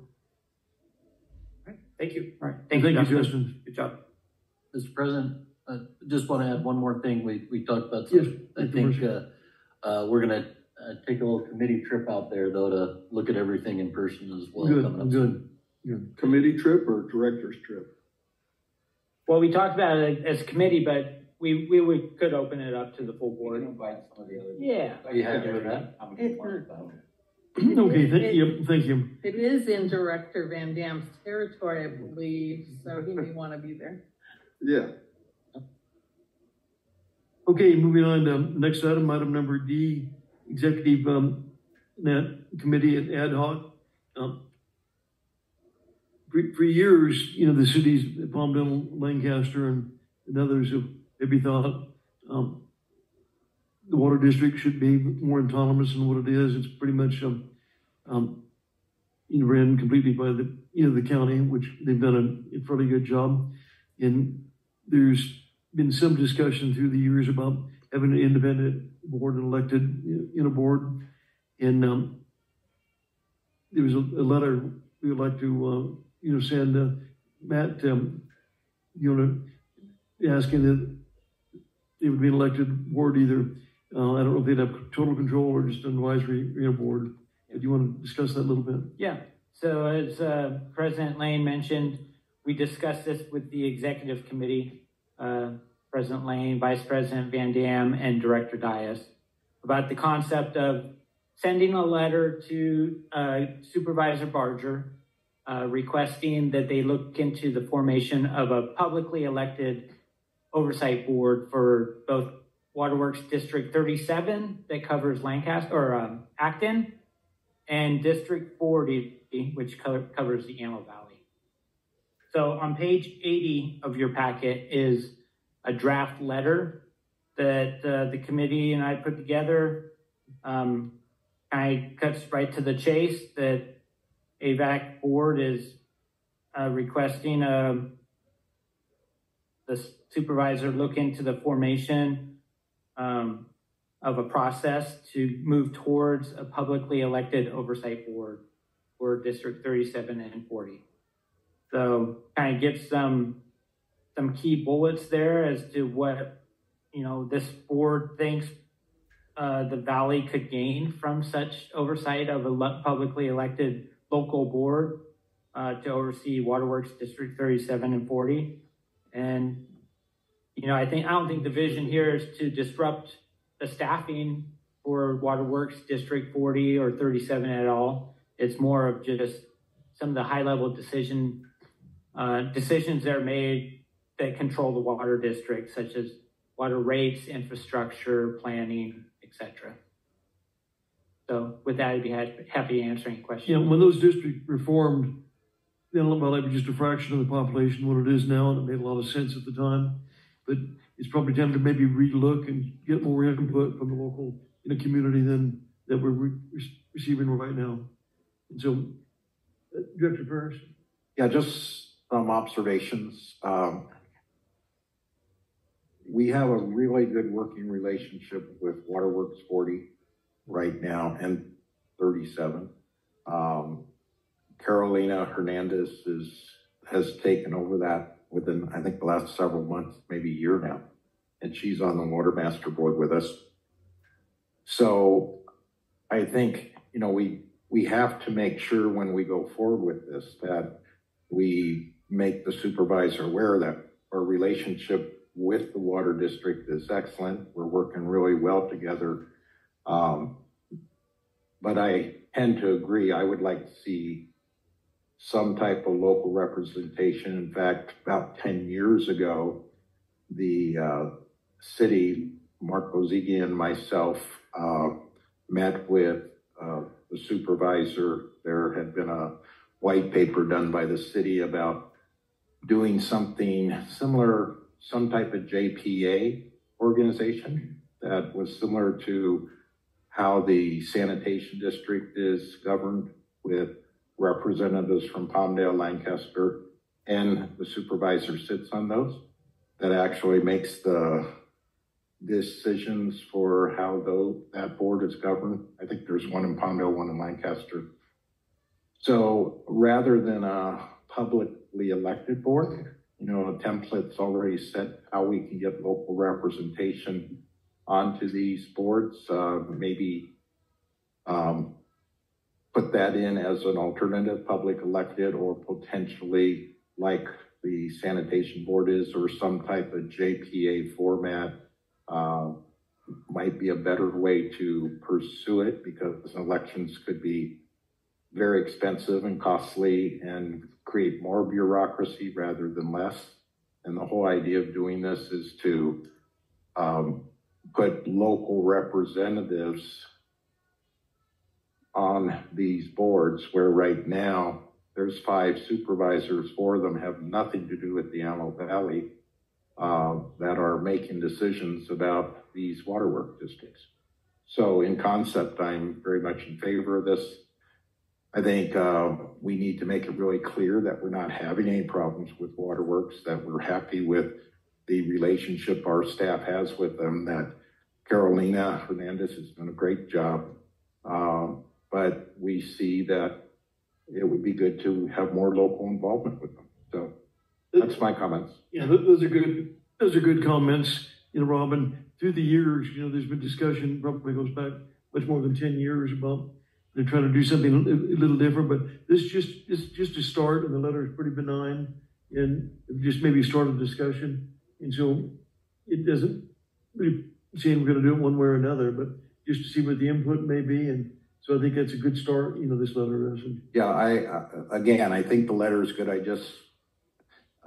Thank you. All right. Thank you, Justin. Good job. Mr. President, I just want to add one more thing. We talked about. Yes. I think we're going to take a little committee trip out there, though, to look at everything in person as well. Good. Committee trip or director's trip? Well, we talked about it as committee, but we could open it up to the full board. Invite some of the other. Yeah. Are you happy with that? Okay, thank you. It is in Director Van Dam's territory, I believe, so he may want to be there. Yeah. Okay, moving on to next item number D, executive committee and ad hoc. For years, the cities, Palmdale, Lancaster, and others have maybe thought the water district should be more autonomous than what it is. It's pretty much ran completely by the county, which they've done a fairly good job. And there's been some discussion through the years about having an independent board and elected in a board. And there was a letter we would like to send Matt, asking that it would be an elected board either. I don't know if they'd have total control or just an advisory board. Do you want to discuss that a little bit? Yeah. So as President Lane mentioned, we discussed this with the executive committee, President Lane, Vice President Van Dam, and Director Dias, about the concept of sending a letter to Supervisor Barger requesting that they look into the formation of a publicly elected oversight board for both Waterworks District 37 that covers Lancaster or Acton, and District 40, which covers the Antelope Valley. So on page 80 of your packet is a draft letter that the committee and I put together. I cuts right to the chase that AVEK board is requesting the supervisor look into the formation of a process to move towards a publicly elected oversight board for District 37 and 40. So kind of give some key bullets there as to what, this board thinks the Valley could gain from such oversight of a publicly elected local board to oversee Waterworks District 37 and 40. And, I don't think the vision here is to disrupt the staffing for Waterworks District 40 or 37 at all. It's more of just some of the high-level decisions that are made that control the water district, such as water rates, infrastructure, planning, etc. So with that, I'd be happy to answer any questions. Yeah, when those districts reformed, they don't look like just a fraction of the population what it is now, and it made a lot of sense at the time. But it's probably time to maybe relook and get more input from the local community than that we're receiving right now. And so, Director Ferris? Yeah, just some observations. We have a really good working relationship with Waterworks 40 right now and 37. Carolina Hernandez has taken over that within, I think, the last several months, maybe a year now. And she's on the Water Master Board with us. So I think, we have to make sure when we go forward with this that we make the supervisor aware that our relationship with the water district is excellent. We're working really well together. But I tend to agree. I would like to see some type of local representation. In fact, about 10 years ago, the city, Mark Ozigi and myself, met with the supervisor. There had been a white paper done by the city about doing something similar, some type of JPA organization that was similar to how the sanitation district is governed, with representatives from Palmdale, Lancaster, and the supervisor sits on those. That actually makes the decisions for how that board is governed. I think there's one in Palmdale, one in Lancaster. So rather than a publicly elected board, you know, a template's already set how we can get local representation onto these boards. Maybe put that in as an alternative, public elected, or potentially like the sanitation board is, or some type of JPA format. Might be a better way to pursue it, because elections could be very expensive and costly and create more bureaucracy rather than less. And the whole idea of doing this is to put local representatives on these boards, where right now there's 5 supervisors, 4 of them have nothing to do with the Antelope Valley, that are making decisions about these waterwork districts. So in concept, I'm very much in favor of this. I think we need to make it really clear that we're not having any problems with waterworks, that we're happy with the relationship our staff has with them, that Carolina Hernandez has done a great job. But we see that it would be good to have more local involvement with them. So that's my comments. Yeah, those are good. Those are good comments. You know, Robin, through the years, you know, there's been discussion, probably goes back much more than 10 years, about they're trying to do something a little different, but this is just a start, and the letter is pretty benign, and just maybe start a discussion. And so it doesn't really say we're going to do it one way or another, but just to see what the input may be. And so I think that's a good start, you know, this letter is. Yeah, I think the letter is good. I just,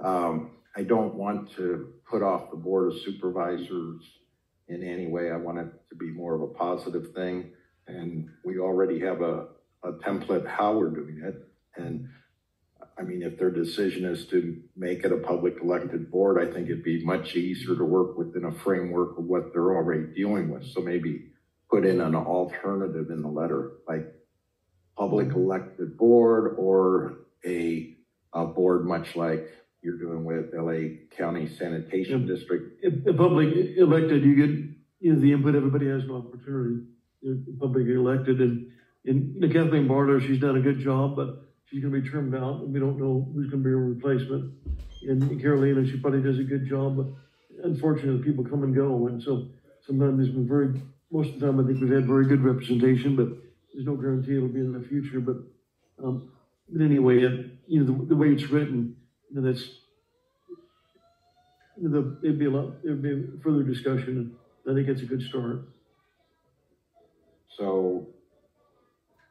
I don't want to put off the Board of Supervisors in any way. I want it to be more of a positive thing. And we already have a template how we're doing it. And I mean, if their decision is to make it a public elected board, I think it'd be much easier to work within a framework of what they're already dealing with. So maybe put in an alternative in the letter, like public elected board, or a board much like you're doing with LA County Sanitation District. If public elected, you get, you know, the input, everybody has an opportunity. You're publicly elected, and Kathleen Barlow, she's done a good job, but she's going to be termed out, and we don't know who's going to be her replacement. And Carolina, she probably does a good job, but unfortunately, people come and go, and so sometimes there's been most of the time, I think we've had very good representation, but there's no guarantee it'll be in the future. But anyway, you know, the way it's written, you know, that's, you know, there'd be further discussion, and I think it's a good start. So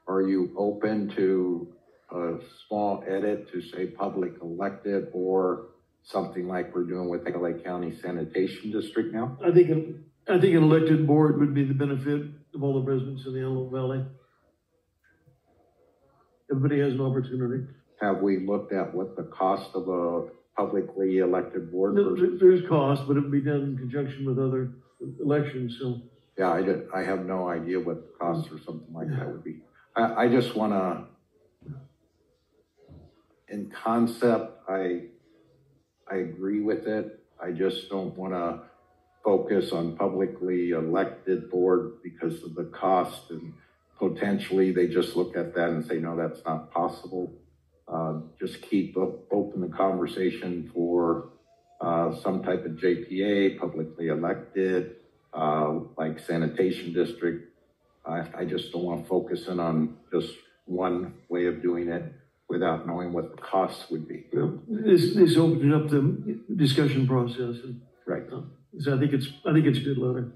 are you open to a small edit to say public elected, or something like we're doing with the LA County Sanitation District now? I think an elected board would be the benefit of all the residents of the Antelope Valley. Everybody has an opportunity. Have we looked at what the cost of a publicly elected board? No, there's cost, but it would be done in conjunction with other elections. So yeah, I have no idea what the cost or something like that would be. I just want to, in concept, I agree with it. I just don't want to focus on publicly elected board because of the cost, and potentially they just look at that and say, no, that's not possible. Just keep open the conversation for some type of JPA, publicly elected, like sanitation district. I just don't want to focus in on just one way of doing it without knowing what the costs would be. Well, this opens up the discussion process. And, right. So I think it's a good letter.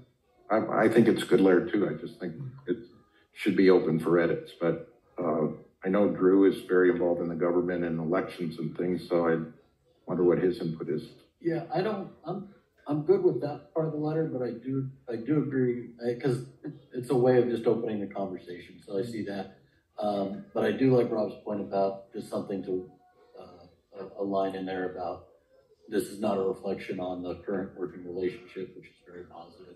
I think it's a good letter too. I just think it should be open for edits. But I know Drew is very involved in the government and elections and things, so I wonder what his input is. Yeah, I'm good with that part of the letter, but I do agree, because it's a way of just opening the conversation. So I see that. But I do like Rob's point about just something to a line in there about this is not a reflection on the current working relationship, which is very positive.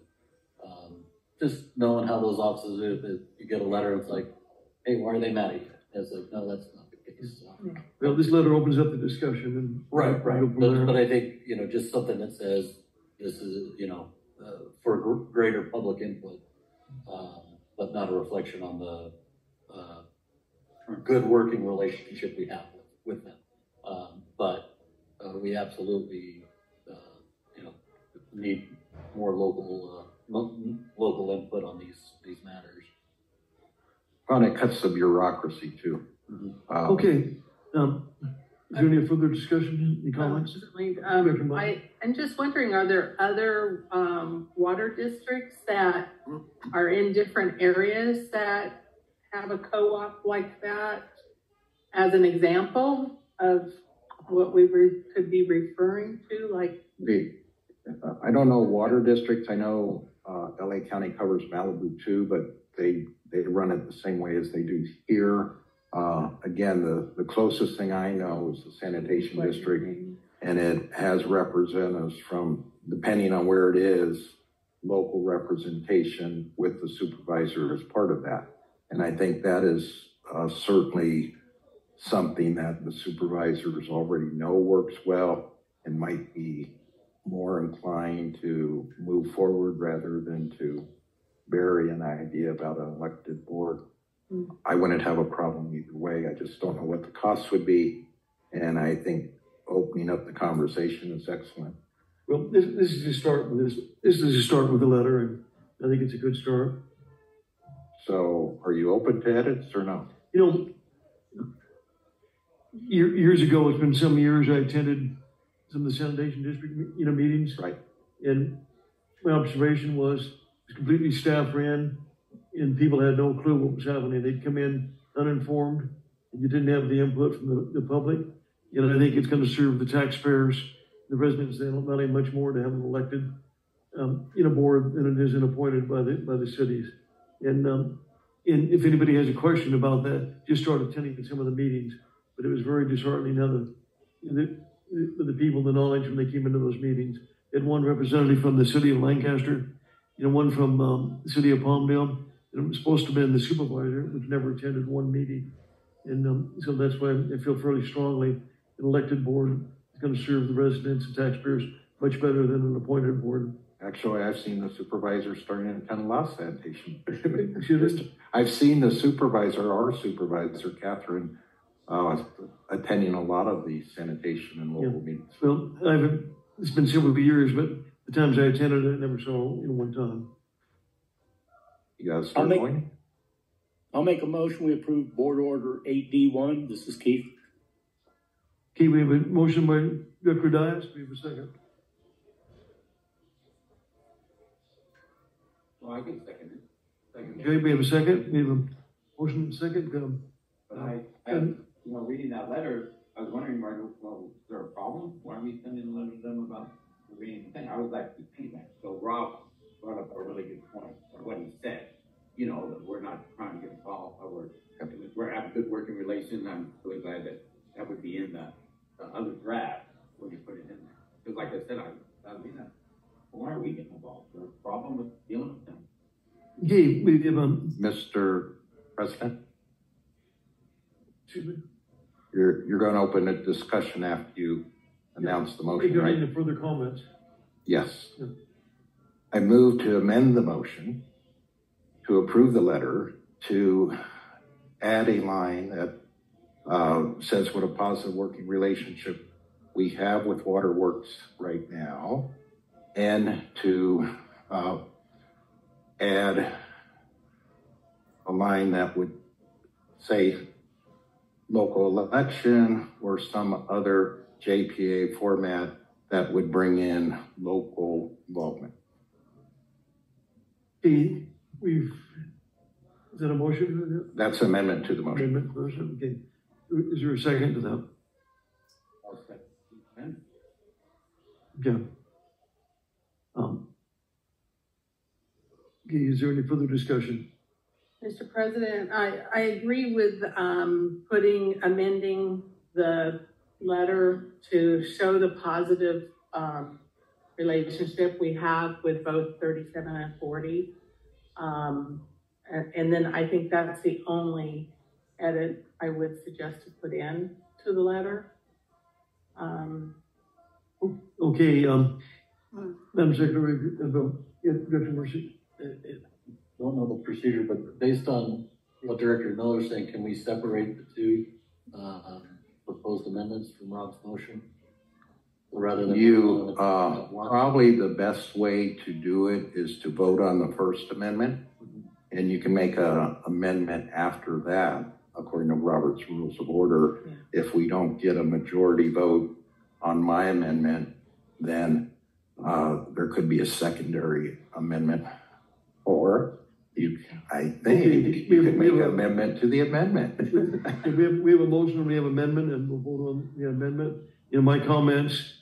Just knowing how those offices do, you get a letter, it's like, hey, why are they mad at you? It's like, no, that's not the case. So. Well, this letter opens up the discussion. And right. But I think, you know, just something that says this is, you know, for greater public input, but not a reflection on the good working relationship we have with them. But we absolutely, need more local input on these matters. Well, and it cuts the bureaucracy too. Okay. Is there any further discussion, any comments? I'm just wondering, are there other water districts that are in different areas that have a co-op like that as an example of what we could be referring to? Like, I don't know water districts. I know LA County covers Malibu too, but they run it the same way as they do here. Again, the closest thing I know is the sanitation district, and it has representatives from, depending on where it is, local representation with the supervisor as part of that. And I think that is certainly something that the supervisors already know works well and might be more inclined to move forward rather than to bury an idea about an elected board. I wouldn't have a problem either way. I just don't know what the costs would be. And I think opening up the conversation is excellent. Well, this is to start with this. This is to start with the letter, and I think it's a good start. So are you open to edits or no? Years ago, it's been some years, I attended some of the sanitation district, meetings. Right. And my observation was it's completely staff ran, and people had no clue what was happening. They'd come in uninformed, and you didn't have the input from the public. And I think it's going to serve the taxpayers, the residents, they don't value much more to have an elected, board than it is an appointed by the cities. And if anybody has a question about that, just start attending some of the meetings. But it was very disheartening how the people, the knowledge when they came into those meetings. They had one representative from the city of Lancaster, one from the city of Palmdale, and it was supposed to have been the supervisor, which never attended one meeting. And so that's why I feel fairly strongly an elected board is going to serve the residents and taxpayers much better than an appointed board. Actually, I've seen the supervisor starting to attend last sanitation. Excuse me? I've seen the supervisor, our supervisor, Catherine, attending a lot of the sanitation and local meetings. Well, it's been several years, but the times I attended it, I never saw one time. You guys start going? I'll make a motion. We approve Board Order 8D1. This is Keith. Okay, we have a motion by Director Dias. We have a second. Well, I can second it. Okay, we have a second. We have a motion and a second. But I reading that letter, I was wondering, Margaret, well, is there a problem? Why are we sending a letter to them about reading the thing? I was like, so Rob brought up a really good point, or what he said. That we're not trying to get involved, we're having good working relations. I'm really glad that would be in the other draft when you put it in there. Because like I said, why are we getting involved? There's a problem with dealing with them. Okay, we have Mr. President? Excuse me? You're going to open a discussion after you announce the motion, right? Any further comments? Yes. Yeah. I move to amend the motion to approve the letter to add a line that says what a positive working relationship we have with Waterworks right now, and to add a line that would say local election or some other JPA format that would bring in local involvement. Okay, is that a motion? That's amendment to the motion. Amendment first, okay. Is there a second to that? I'll second. Okay. Okay, is there any further discussion? Mr. President, I agree with amending the letter to show the positive relationship we have with both 37 and 40. And then I think that's the only edit I would suggest to put in to the letter. Okay, Madam Secretary, Director Mercy. Don't know the procedure, but based on what Director Miller's saying, can we separate the two proposed amendments from Rob's motion? Rather than probably the best way to do it is to vote on the first amendment, and you can make an amendment after that, according to Robert's Rules of Order. Yeah. If we don't get a majority vote on my amendment, then there could be a secondary amendment, or you could make an amendment to the amendment. we have a motion, we have amendment, and we'll vote on the amendment. In my comments,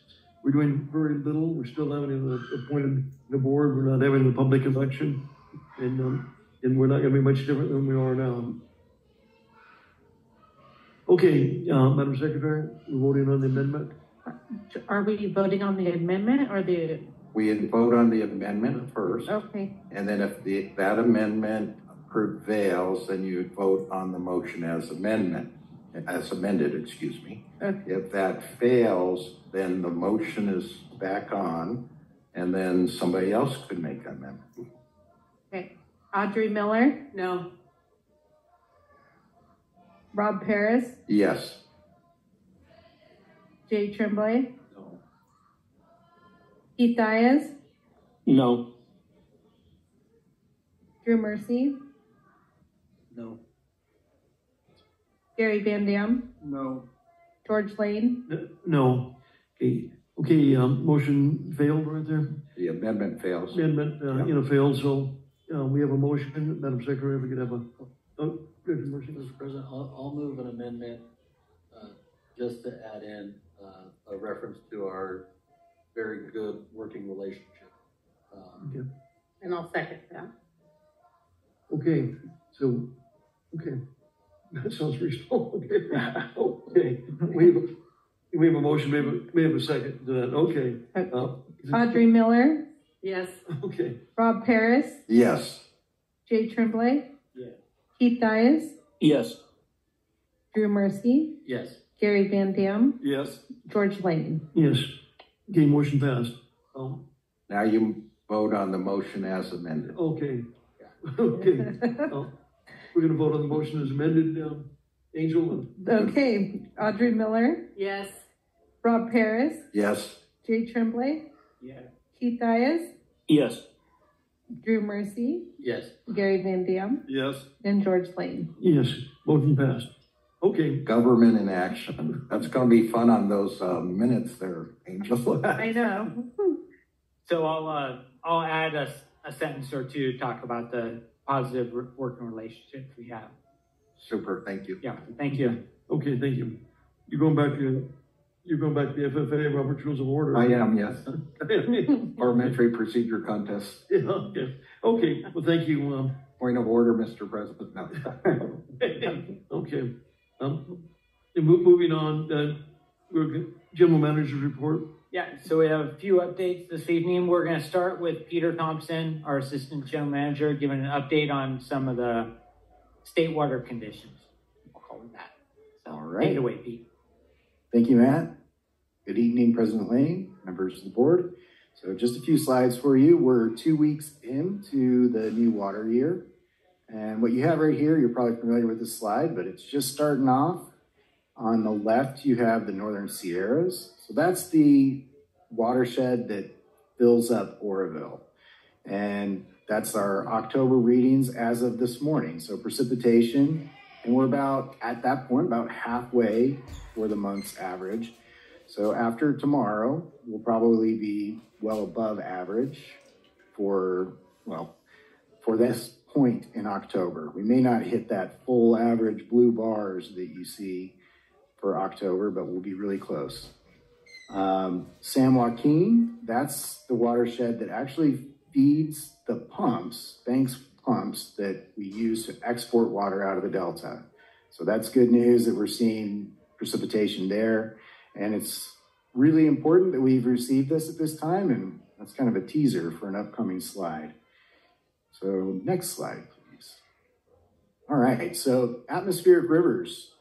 we're doing very little. We're still having appointed the board. We're not having the public election, and we're not going to be much different than we are now. Okay, Madam Secretary, we're voting on the amendment. Are we voting on the amendment or the? We vote on the amendment first. Okay. And then if that amendment prevails, then you would vote on the motion as amended, excuse me. Okay. If that fails, then the motion is back on, and then somebody else could make an amendment. Okay. Audrey Miller? No. Rob Paris? Yes. Jay Tremblay? No. Keith Diaz? No. Drew Mercy? No. Gary Van Dam? No. George Lane? No. Okay, motion failed right there. The amendment fails. Amendment, failed, so we have a motion. Madam Secretary, if we could have Mr. President, I'll move an amendment just to add in a reference to our very good working relationship. Okay. And I'll second that. Okay, so, that sounds reasonable. Okay, we have a motion, we have a second to that. Okay. Audrey Miller? Yes. Okay. Rob Paris? Yes. Jay Tremblay? Yes. Keith Diaz? Yes. Drew Mercy? Yes. Gary Van Dam? Yes. George Lane? Yes. Okay, motion passed. Now you vote on the motion as amended. Okay. Okay. We're going to vote on the motion as amended, Angel. Okay. Audrey Miller? Yes. Rob Paris? Yes. Jay Tremblay? Yeah. Keith Diaz? Yes. Drew Mercy? Yes. Gary Van Dam? Yes. And George Lane? Yes. Motion passed. Okay. Government in action. That's going to be fun on those minutes there, Angel. I know. So I'll add a sentence or two to talk about the positive working relationships we have. Super. Thank you. Yeah. Thank you. Okay. Thank you. You're going back to the FFA, Robert's Rules of Order. I am, yes. Parliamentary procedure contest. Yeah, okay. Okay. Well, thank you. Point of order, Mr. President. No. Okay. Moving on, General Manager's report. Yeah, so we have a few updates this evening. We're going to start with Peter Thompson, our Assistant General Manager, giving an update on some of the state water conditions. We'll call it that. So, all right. Take it away, Pete. Thank you, Matt. Good evening, President Lane, members of the board. So just a few slides for you. We're 2 weeks into the new water year. And what you have right here, you're probably familiar with this slide, but it's just starting off. On the left, you have the Northern Sierras. So that's the watershed that fills up Oroville. And that's our October readings as of this morning. So precipitation, and we're about, at that point, about halfway for the month's average. So after tomorrow, we'll probably be well above average for this point in October. We may not hit that full average blue bars that you see for October, but we'll be really close. San Joaquin, that's the watershed that actually feeds the pumps, Banks pumps that we use to export water out of the Delta. So that's good news that we're seeing precipitation there. And it's really important that we've received this at this time, and that's kind of a teaser for an upcoming slide. So next slide, please. All right, so atmospheric rivers.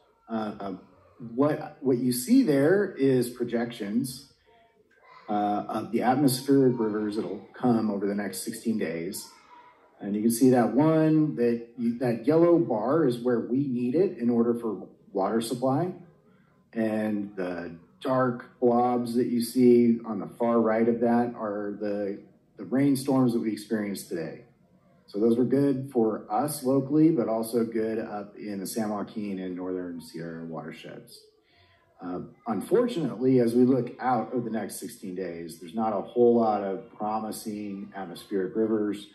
What you see there is projections of the atmospheric rivers that'll come over the next 16 days. And you can see that that yellow bar is where we need it in order for water supply. And the dark blobs that you see on the far right of that are the rainstorms that we experienced today. So those were good for us locally, but also good up in the San Joaquin and Northern Sierra watersheds. Unfortunately, as we look out over the next 16 days, there's not a whole lot of promising atmospheric rivers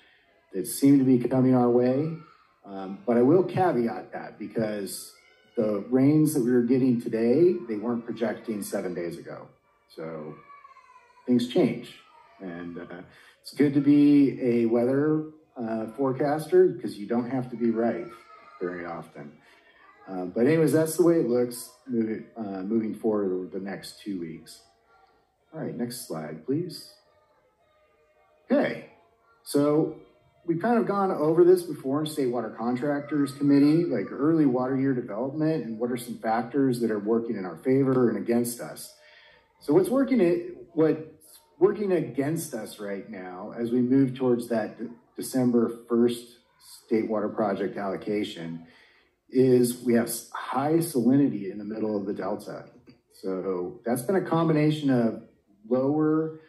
that seem to be coming our way. But I will caveat that because the rains that we were getting today, they weren't projecting 7 days ago. So things change. And it's good to be a weather forecaster because you don't have to be right very often. But anyways, that's the way it looks moving forward over the next 2 weeks. All right, next slide, please. Okay, so we've kind of gone over this before in State Water Contractors Committee, like early water year development and what are some factors that are working in our favor and against us. So what's working against us right now as we move towards that December 1st State Water Project allocation is we have high salinity in the middle of the Delta. So that's been a combination of lower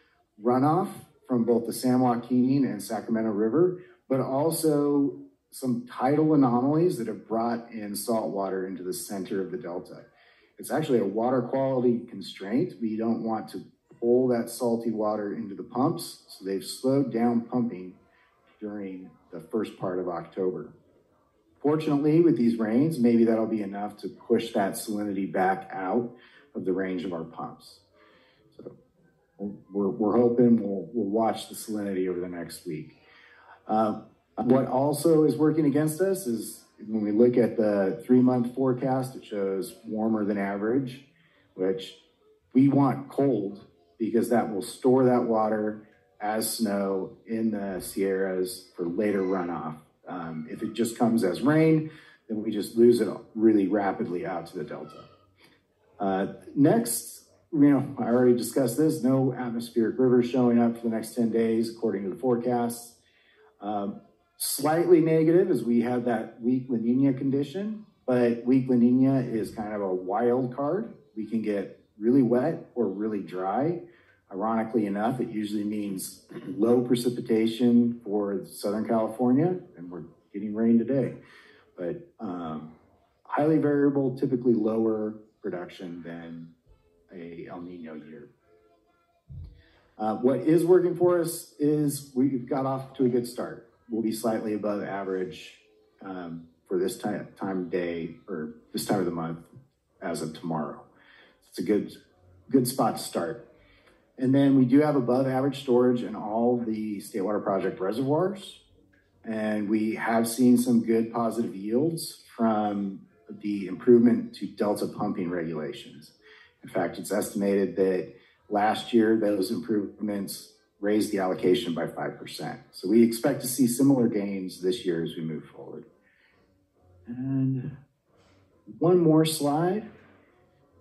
runoff from both the San Joaquin and Sacramento River, but also some tidal anomalies that have brought in salt water into the center of the Delta. It's actually a water quality constraint. We don't want to pull that salty water into the pumps, so they've slowed down pumping during the first part of October. Fortunately, with these rains, maybe that'll be enough to push that salinity back out of the range of our pumps. So we're hoping we'll watch the salinity over the next week. What also is working against us is when we look at the 3-month forecast, it shows warmer than average, which we want cold because that will store that water as snow in the Sierras for later runoff. If it just comes as rain, then we just lose it really rapidly out to the Delta. Next, I already discussed this, no atmospheric rivers showing up for the next 10 days, according to the forecasts. Slightly negative as we have that weak La Nina condition, but weak La Nina is kind of a wild card. We can get really wet or really dry. Ironically enough, it usually means low precipitation for Southern California, and we're getting rain today. But highly variable, typically lower production than a El Nino year. What is working for us is we've got off to a good start. We'll be slightly above average for this time of day or this time of the month as of tomorrow. It's a good spot to start. And then we do have above average storage in all the State Water Project reservoirs. And we have seen some good positive yields from the improvement to Delta pumping regulations. In fact, it's estimated that last year, those improvements raised the allocation by 5%. So we expect to see similar gains this year as we move forward. And one more slide.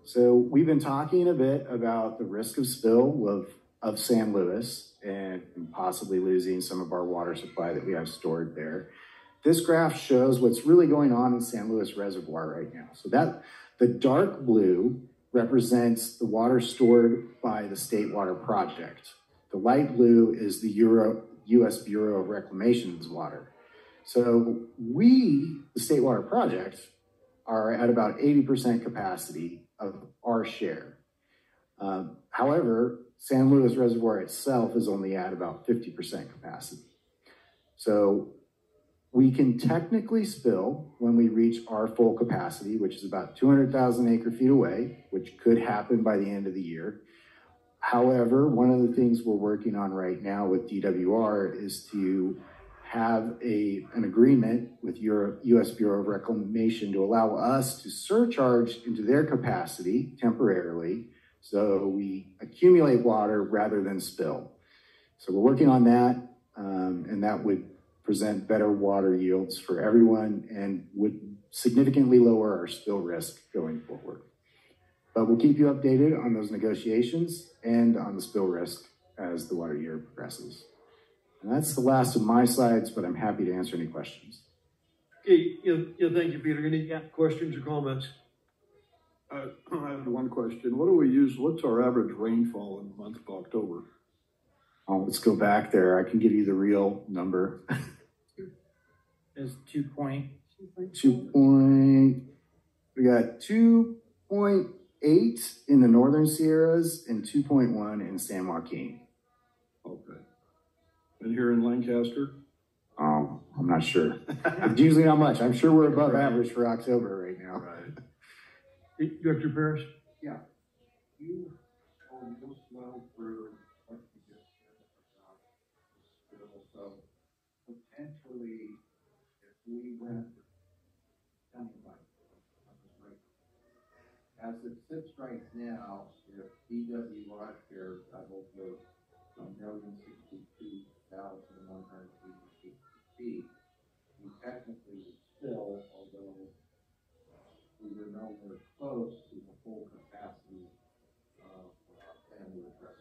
So we've been talking a bit about the risk of spill of San Luis and possibly losing some of our water supply that we have stored there. This graph shows what's really going on in San Luis Reservoir right now. So that the dark blue represents the water stored by the State Water Project. The light blue is the U.S. Bureau of Reclamation's water. So we, the State Water Project, are at about 80% capacity of our share. However, San Luis Reservoir itself is only at about 50% capacity. So we can technically spill when we reach our full capacity, which is about 200,000 acre feet away, which could happen by the end of the year. However, one of the things we're working on right now with DWR is to have an agreement with your U.S. Bureau of Reclamation to allow us to surcharge into their capacity temporarily so we accumulate water rather than spill. So we're working on that, and that would present better water yields for everyone and would significantly lower our spill risk going forward. But we'll keep you updated on those negotiations and on the spill risk as the water year progresses. And that's the last of my slides, but I'm happy to answer any questions. Okay, thank you, Peter. Any questions or comments? I have one question. What do we use? What's our average rainfall in the month of October? Oh, let's go back there. I can give you the real number. It's 2 point. We got 2.8 in the Northern Sierras and 2.1 in San Joaquin. Okay. And here in Lancaster? Oh, I'm not sure. It's usually not much. I'm sure we're above average for October right now. Right. Director Parrish? Yeah. You will slow through what you just said about the so potentially if we went as it sits right now, if DWI shares double the 1,062,188 feet, we technically would still, although we were nowhere close to the full capacity of family address.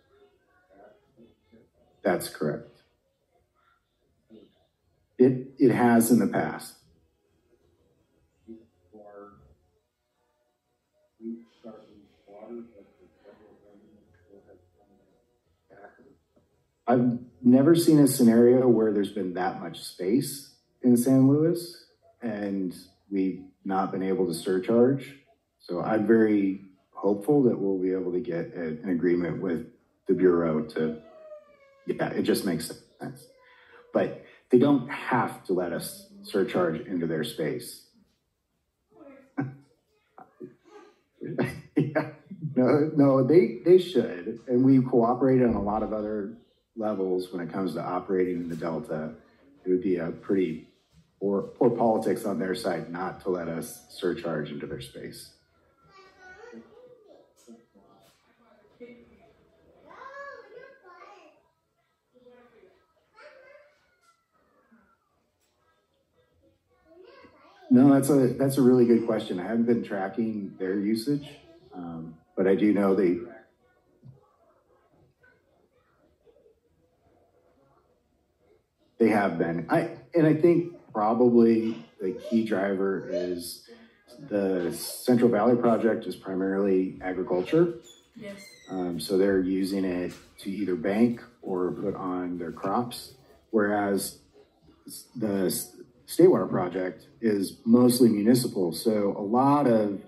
That's correct. It has in the past. I've never seen a scenario where there's been that much space in San Luis and we've not been able to surcharge. So I'm very hopeful that we'll be able to get an agreement with the Bureau to, it just makes sense. But they don't have to let us surcharge into their space. No, they should. And we cooperated on a lot of other levels when it comes to operating in the Delta. It would be a pretty poor politics on their side not to let us surcharge into their space. No, that's a really good question. I haven't been tracking their usage, but I do know they have been. I think probably the key driver is the Central Valley project is primarily agriculture. Yes. So they're using it to either bank or put on their crops, whereas the State Water project is mostly municipal. So a lot of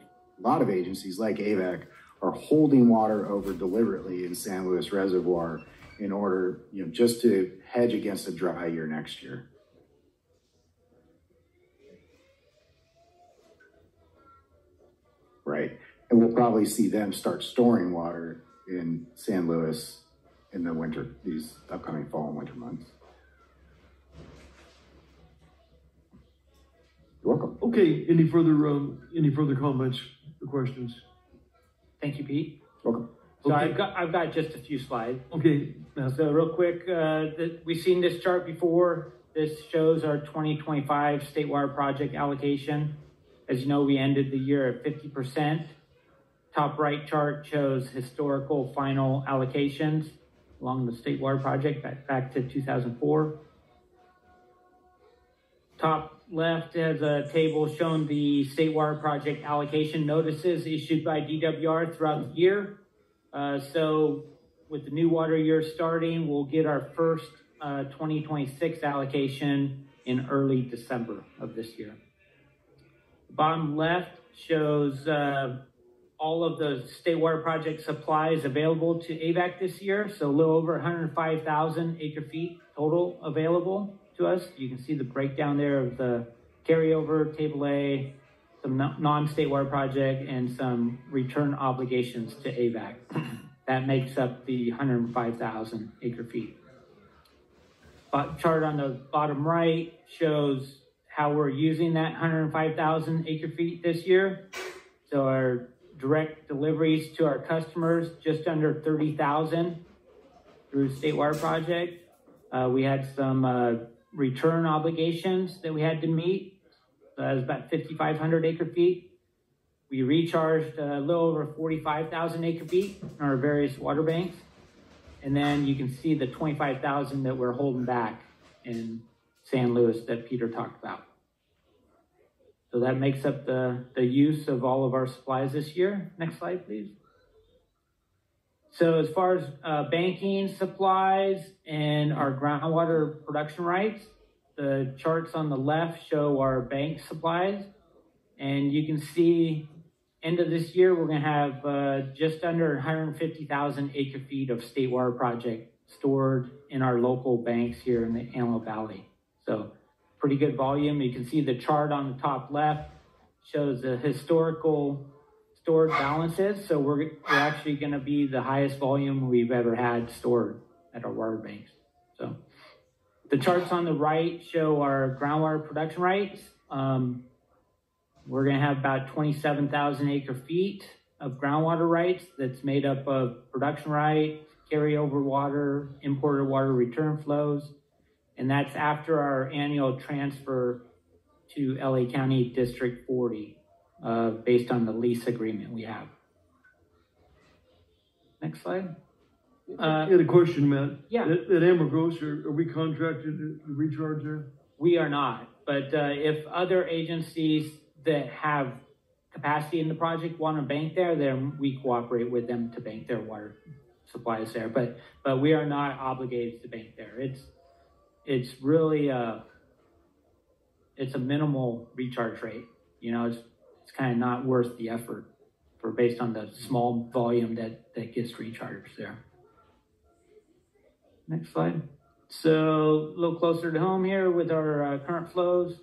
agencies like AVEK are holding water over deliberately in San Luis Reservoir in order, just to hedge against a dry year next year. Right. And we'll probably see them start storing water in San Luis in the winter, these upcoming fall and winter months. You're welcome. Okay, any further comments or questions? Thank you, Pete. Welcome. So Okay. I've got just a few slides. Okay. So real quick, we've seen this chart before. This shows our 2025 State Water Project allocation. As you know, we ended the year at 50%. Top right chart shows historical final allocations along the State Water Project back to 2004. Top left has a table showing the State Water Project allocation notices issued by DWR throughout the year. So with the new water year starting, we'll get our first 2026 allocation in early December of this year. The bottom left shows all of the State Water Project supplies available to AVEK this year. So a little over 105,000 acre feet total available to us. You can see the breakdown there of the carryover, table A, some non-State Water Project, and some return obligations to AVEK. That makes up the 105,000 acre feet. Chart on the bottom right shows how we're using that 105,000 acre feet this year. So our direct deliveries to our customers, just under 30,000 through State Water Project. We had some return obligations that we had to meet. So that was about 5,500 acre feet. We recharged a little over 45,000 acre feet in our various water banks. And then you can see the 25,000 that we're holding back in San Luis that Peter talked about. So that makes up the use of all of our supplies this year. Next slide, please. So as far as banking supplies and our groundwater production rights, the charts on the left show our bank supplies. And you can see end of this year, we're going to have just under 150,000 acre feet of state water project stored in our local banks here in the Antelope Valley. So pretty good volume. You can see the chart on the top left shows the historical stored balances. So we're actually going to be the highest volume we've ever had stored at our water banks. So the charts on the right show our groundwater production rights. We're going to have about 27,000 acre feet of groundwater rights that's made up of production right, carryover water, imported water return flows, and that's after our annual transfer to LA County District 40 based on the lease agreement we have. Next slide. I had a question, Matt. Yeah. At Ambergros, are we contracted to recharge there? We are not, but if other agencies that have capacity in the project want to bank there, then we cooperate with them to bank their water supplies there. But we are not obligated to bank there. It's really it's a minimal recharge rate. You know, it's kind of not worth the effort for based on the small volume that gets recharged there. Next slide. So a little closer to home here with our current flows.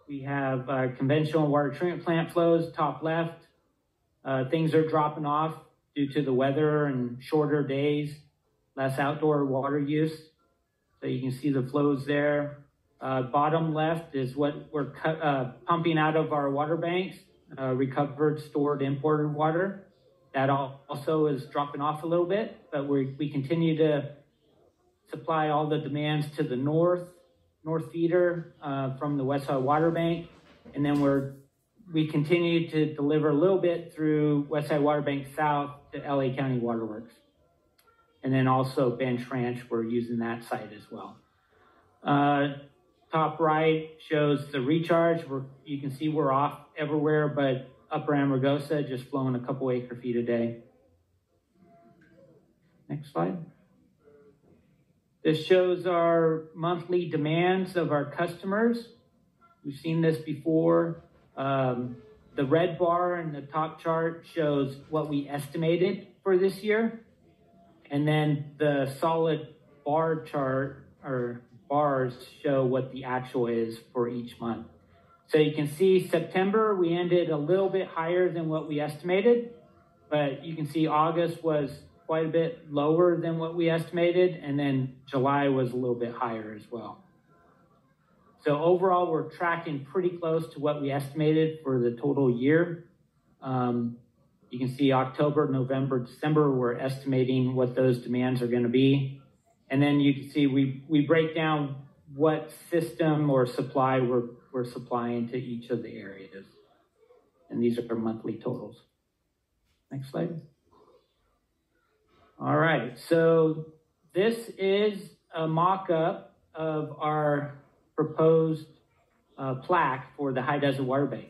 We have conventional water treatment plant flows, top left. Things are dropping off due to the weather and shorter days, less outdoor water use. So you can see the flows there. Bottom left is what we're pumping out of our water banks, recovered, stored, imported water. That also is dropping off a little bit, but we continue to supply all the demands to the north feeder from the Westside Water Bank, and then we continue to deliver a little bit through Westside Water Bank South to LA County Waterworks, and then also Bench Ranch, we're using that site as well. Top right shows the recharge. You can see we're off everywhere, but Upper Amargosa just flowing a couple acre feet a day. Next slide. This shows our monthly demands of our customers. We've seen this before. The red bar in the top chart shows what we estimated for this year. And then the solid bar chart or bars show what the actual is for each month. So you can see September, we ended a little bit higher than what we estimated, but you can see August was quite a bit lower than what we estimated, and then July was a little bit higher as well. So overall, we're tracking pretty close to what we estimated for the total year. You can see October, November, December, we're estimating what those demands are going to be. And then you can see we break down what system or supply we're supplying to each of the areas. And these are monthly totals. Next slide. All right, so this is a mock-up of our proposed plaque for the High Desert Water Bank.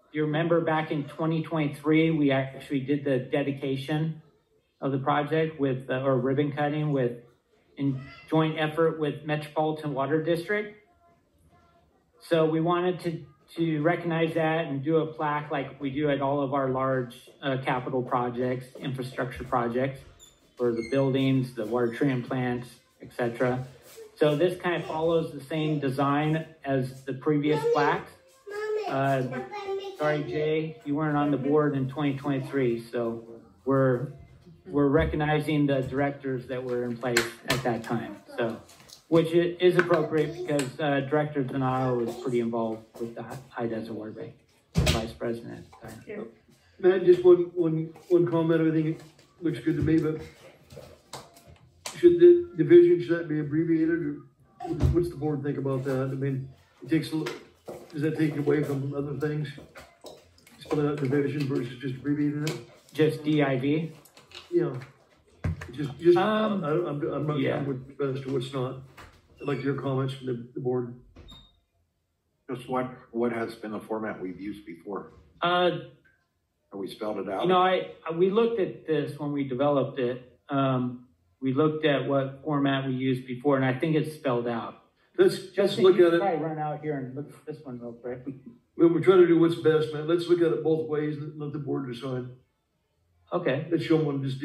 If you remember back in 2023, we actually did the dedication of the project with, or ribbon cutting in joint effort with Metropolitan Water District. So we wanted to recognize that and do a plaque like we do at all of our large capital projects, infrastructure projects, for the buildings, the water treatment plants, etc. So this kind of follows the same design as the previous plaques. Sorry, Jay, you weren't on the board in 2023, so we're recognizing the directors that were in place at that time. So, which is appropriate because Director Donato was pretty involved with the High Desert Water Bank, Vice President at the time. Yeah. Matt, just one comment. Everything looks good to me, but should the division, should that be abbreviated, or what's the board think about that? I mean, does that take away from other things? spell out division versus just abbreviating it? Just DIV? Yeah. I'm not sure what's best or what's not. I'd like your comments from the board. Just what has been the format we've used before? Have we spelled it out? You know, we looked at this when we developed it. We looked at what format we used before, and I think it's spelled out. Let's look at it. Probably run out here and look at this one real quick. We're trying to do what's best, man. Let's look at it both ways and let the board decide. Okay. Let's show one just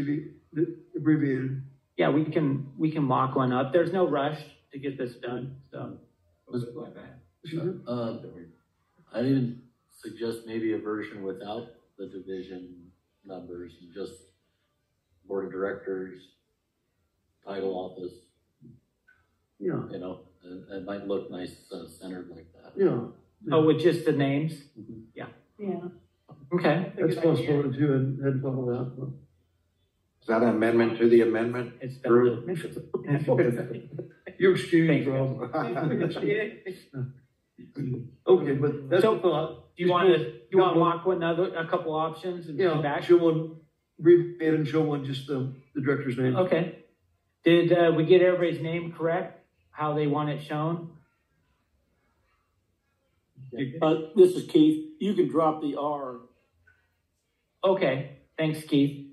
abbreviated. Yeah, we can mock one up. There's no rush to get this done. So. I'd even suggest maybe a version without the division numbers and just board of directors, title office. Yeah. You know, it might look nice centered like that. Yeah. Oh, with just the names? Mm-hmm. Yeah. Yeah. Okay. That's possible too, and had fun with that. Is that an amendment to the amendment? It's Drew? You're excused, Rob. Okay, but that's a thought. Do you want to mock a couple options and come back? Show one abbreviated and show one just the director's name. Okay. Did we get everybody's name correct? How they want it shown? This is Keith. You can drop the R. Okay. Thanks, Keith.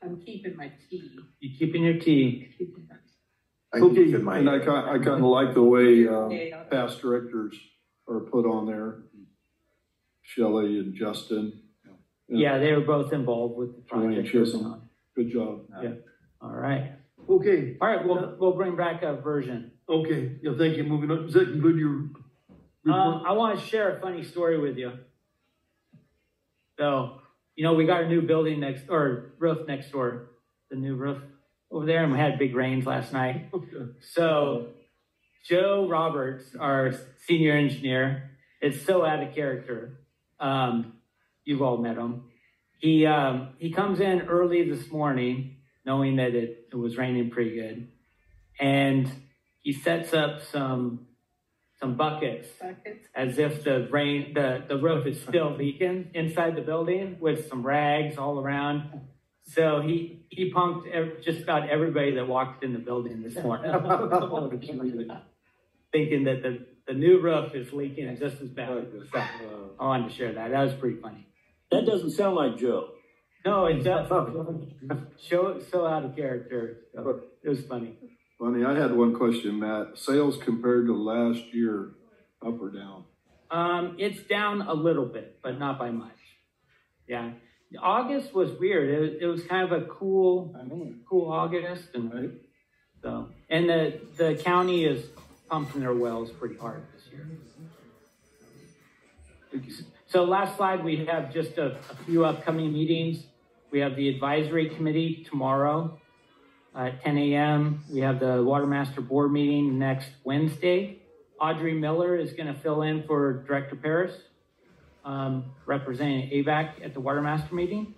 I'm keeping my T. You keeping your T? Okay. And I kind of like the way past directors are put on there. Shelley and Justin. Yeah, they were both involved with the project. Good job. Yeah. All right. Okay. All right. We'll bring back a version. Okay. Yeah. Thank you. Moving on. Does that conclude your report? I want to share a funny story with you. So, you know, we got a new building roof next door, the new roof over there, and we had big rains last night. Okay. So, Joe Roberts, our senior engineer, is so out of character. You've all met him. He comes in early this morning, knowing that it was raining pretty good, and he sets up some buckets as if the roof is still leaking inside the building with some rags all around. So he punked just about everybody that walked in the building this morning, thinking that the new roof is leaking just as bad. So I wanted to share that. That was pretty funny. That doesn't sound like Joe. No, it doesn't. So out of character. So it was funny. Funny, I had one question, Matt. Sales compared to last year, up or down? It's down a little bit, but not by much. Yeah. August was weird. It was kind of a cool August. And so, and the county is pumping their wells pretty hard this year. So last slide, we have just a few upcoming meetings. We have the advisory committee tomorrow at 10 a.m. We have the Water Master Board meeting next Wednesday. Audrey Miller is going to fill in for Director Paris, representing AVEK at the Water Master meeting.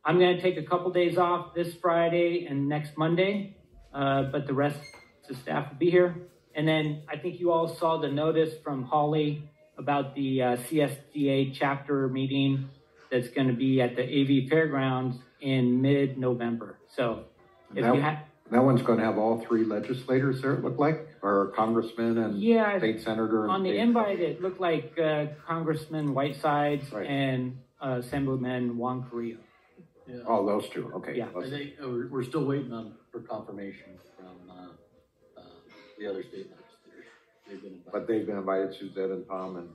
I'm going to take a couple days off this Friday and next Monday, but the rest of the staff will be here. And then I think you all saw the notice from Holly about the CSDA chapter meeting that's going to be at the AV Fairgrounds in mid-November. So if you have... That one's going to have all three legislators there, it looked like, or congressman and state senator. And on the invite, it looked like Congressman Whitesides and Assemblyman Juan Carrillo. Yeah. Oh, those two. Okay. Yeah. I think we're still waiting for confirmation from the other state legislators. They've been invited, Suzette and Tom, and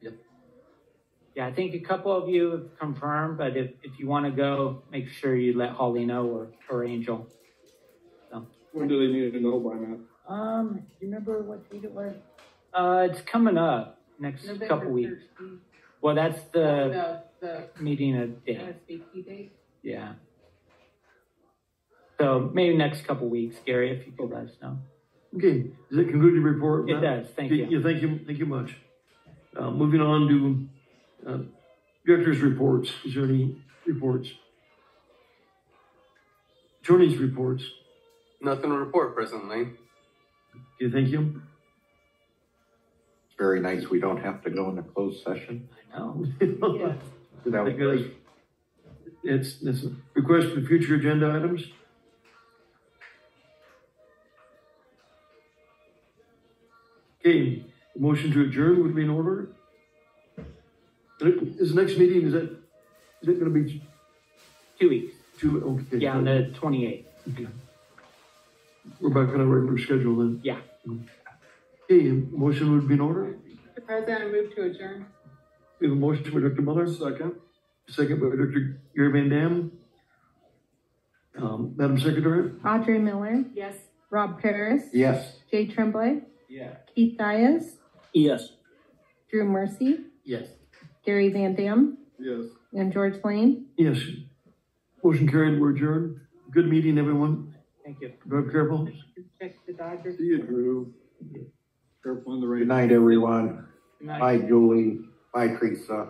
yep. Yeah, I think a couple of you have confirmed, but if you want to go, make sure you let Holly know or Angel. So. When do they need to know by, Matt? You remember what date it was? It's coming up next couple weeks. 13th. Well, that's the meeting of date. date. Yeah. So maybe next couple weeks, Gary, if you could let us know. Okay, does that conclude your report, Matt? It does, thank you. Yeah, thank you much. Moving on to director's reports. Is there any reports? Attorney's reports. Nothing to report presently. Okay, thank you. very nice. We don't have to go into closed session. I know. That was great. It's a request for future agenda items. Okay, motion to adjourn would be in order. Is the next meeting, is it going to be 2 weeks. Okay. Yeah, on the 28th. Okay. We're back on our regular schedule then. Yeah. Okay, motion would be in order. Mr. President, I move to adjourn. We have a motion by Dr. Muller. Second by Dr. Gary Van Dam. Madam Secretary? Audrey Miller, Yes. Rob Paris, Yes. Jay Tremblay, Yeah. Keith Dias, Yes. Drew Mercy, Yes. Gary Van Dam, Yes. and George Lane. Yes. Motion carried, we're adjourned. Good meeting, everyone. Thank you. Drive careful. Check the Dodgers. See you, Drew. Careful in the rain. Good night, everyone. Good night. Bye, Julie. Bye, Teresa.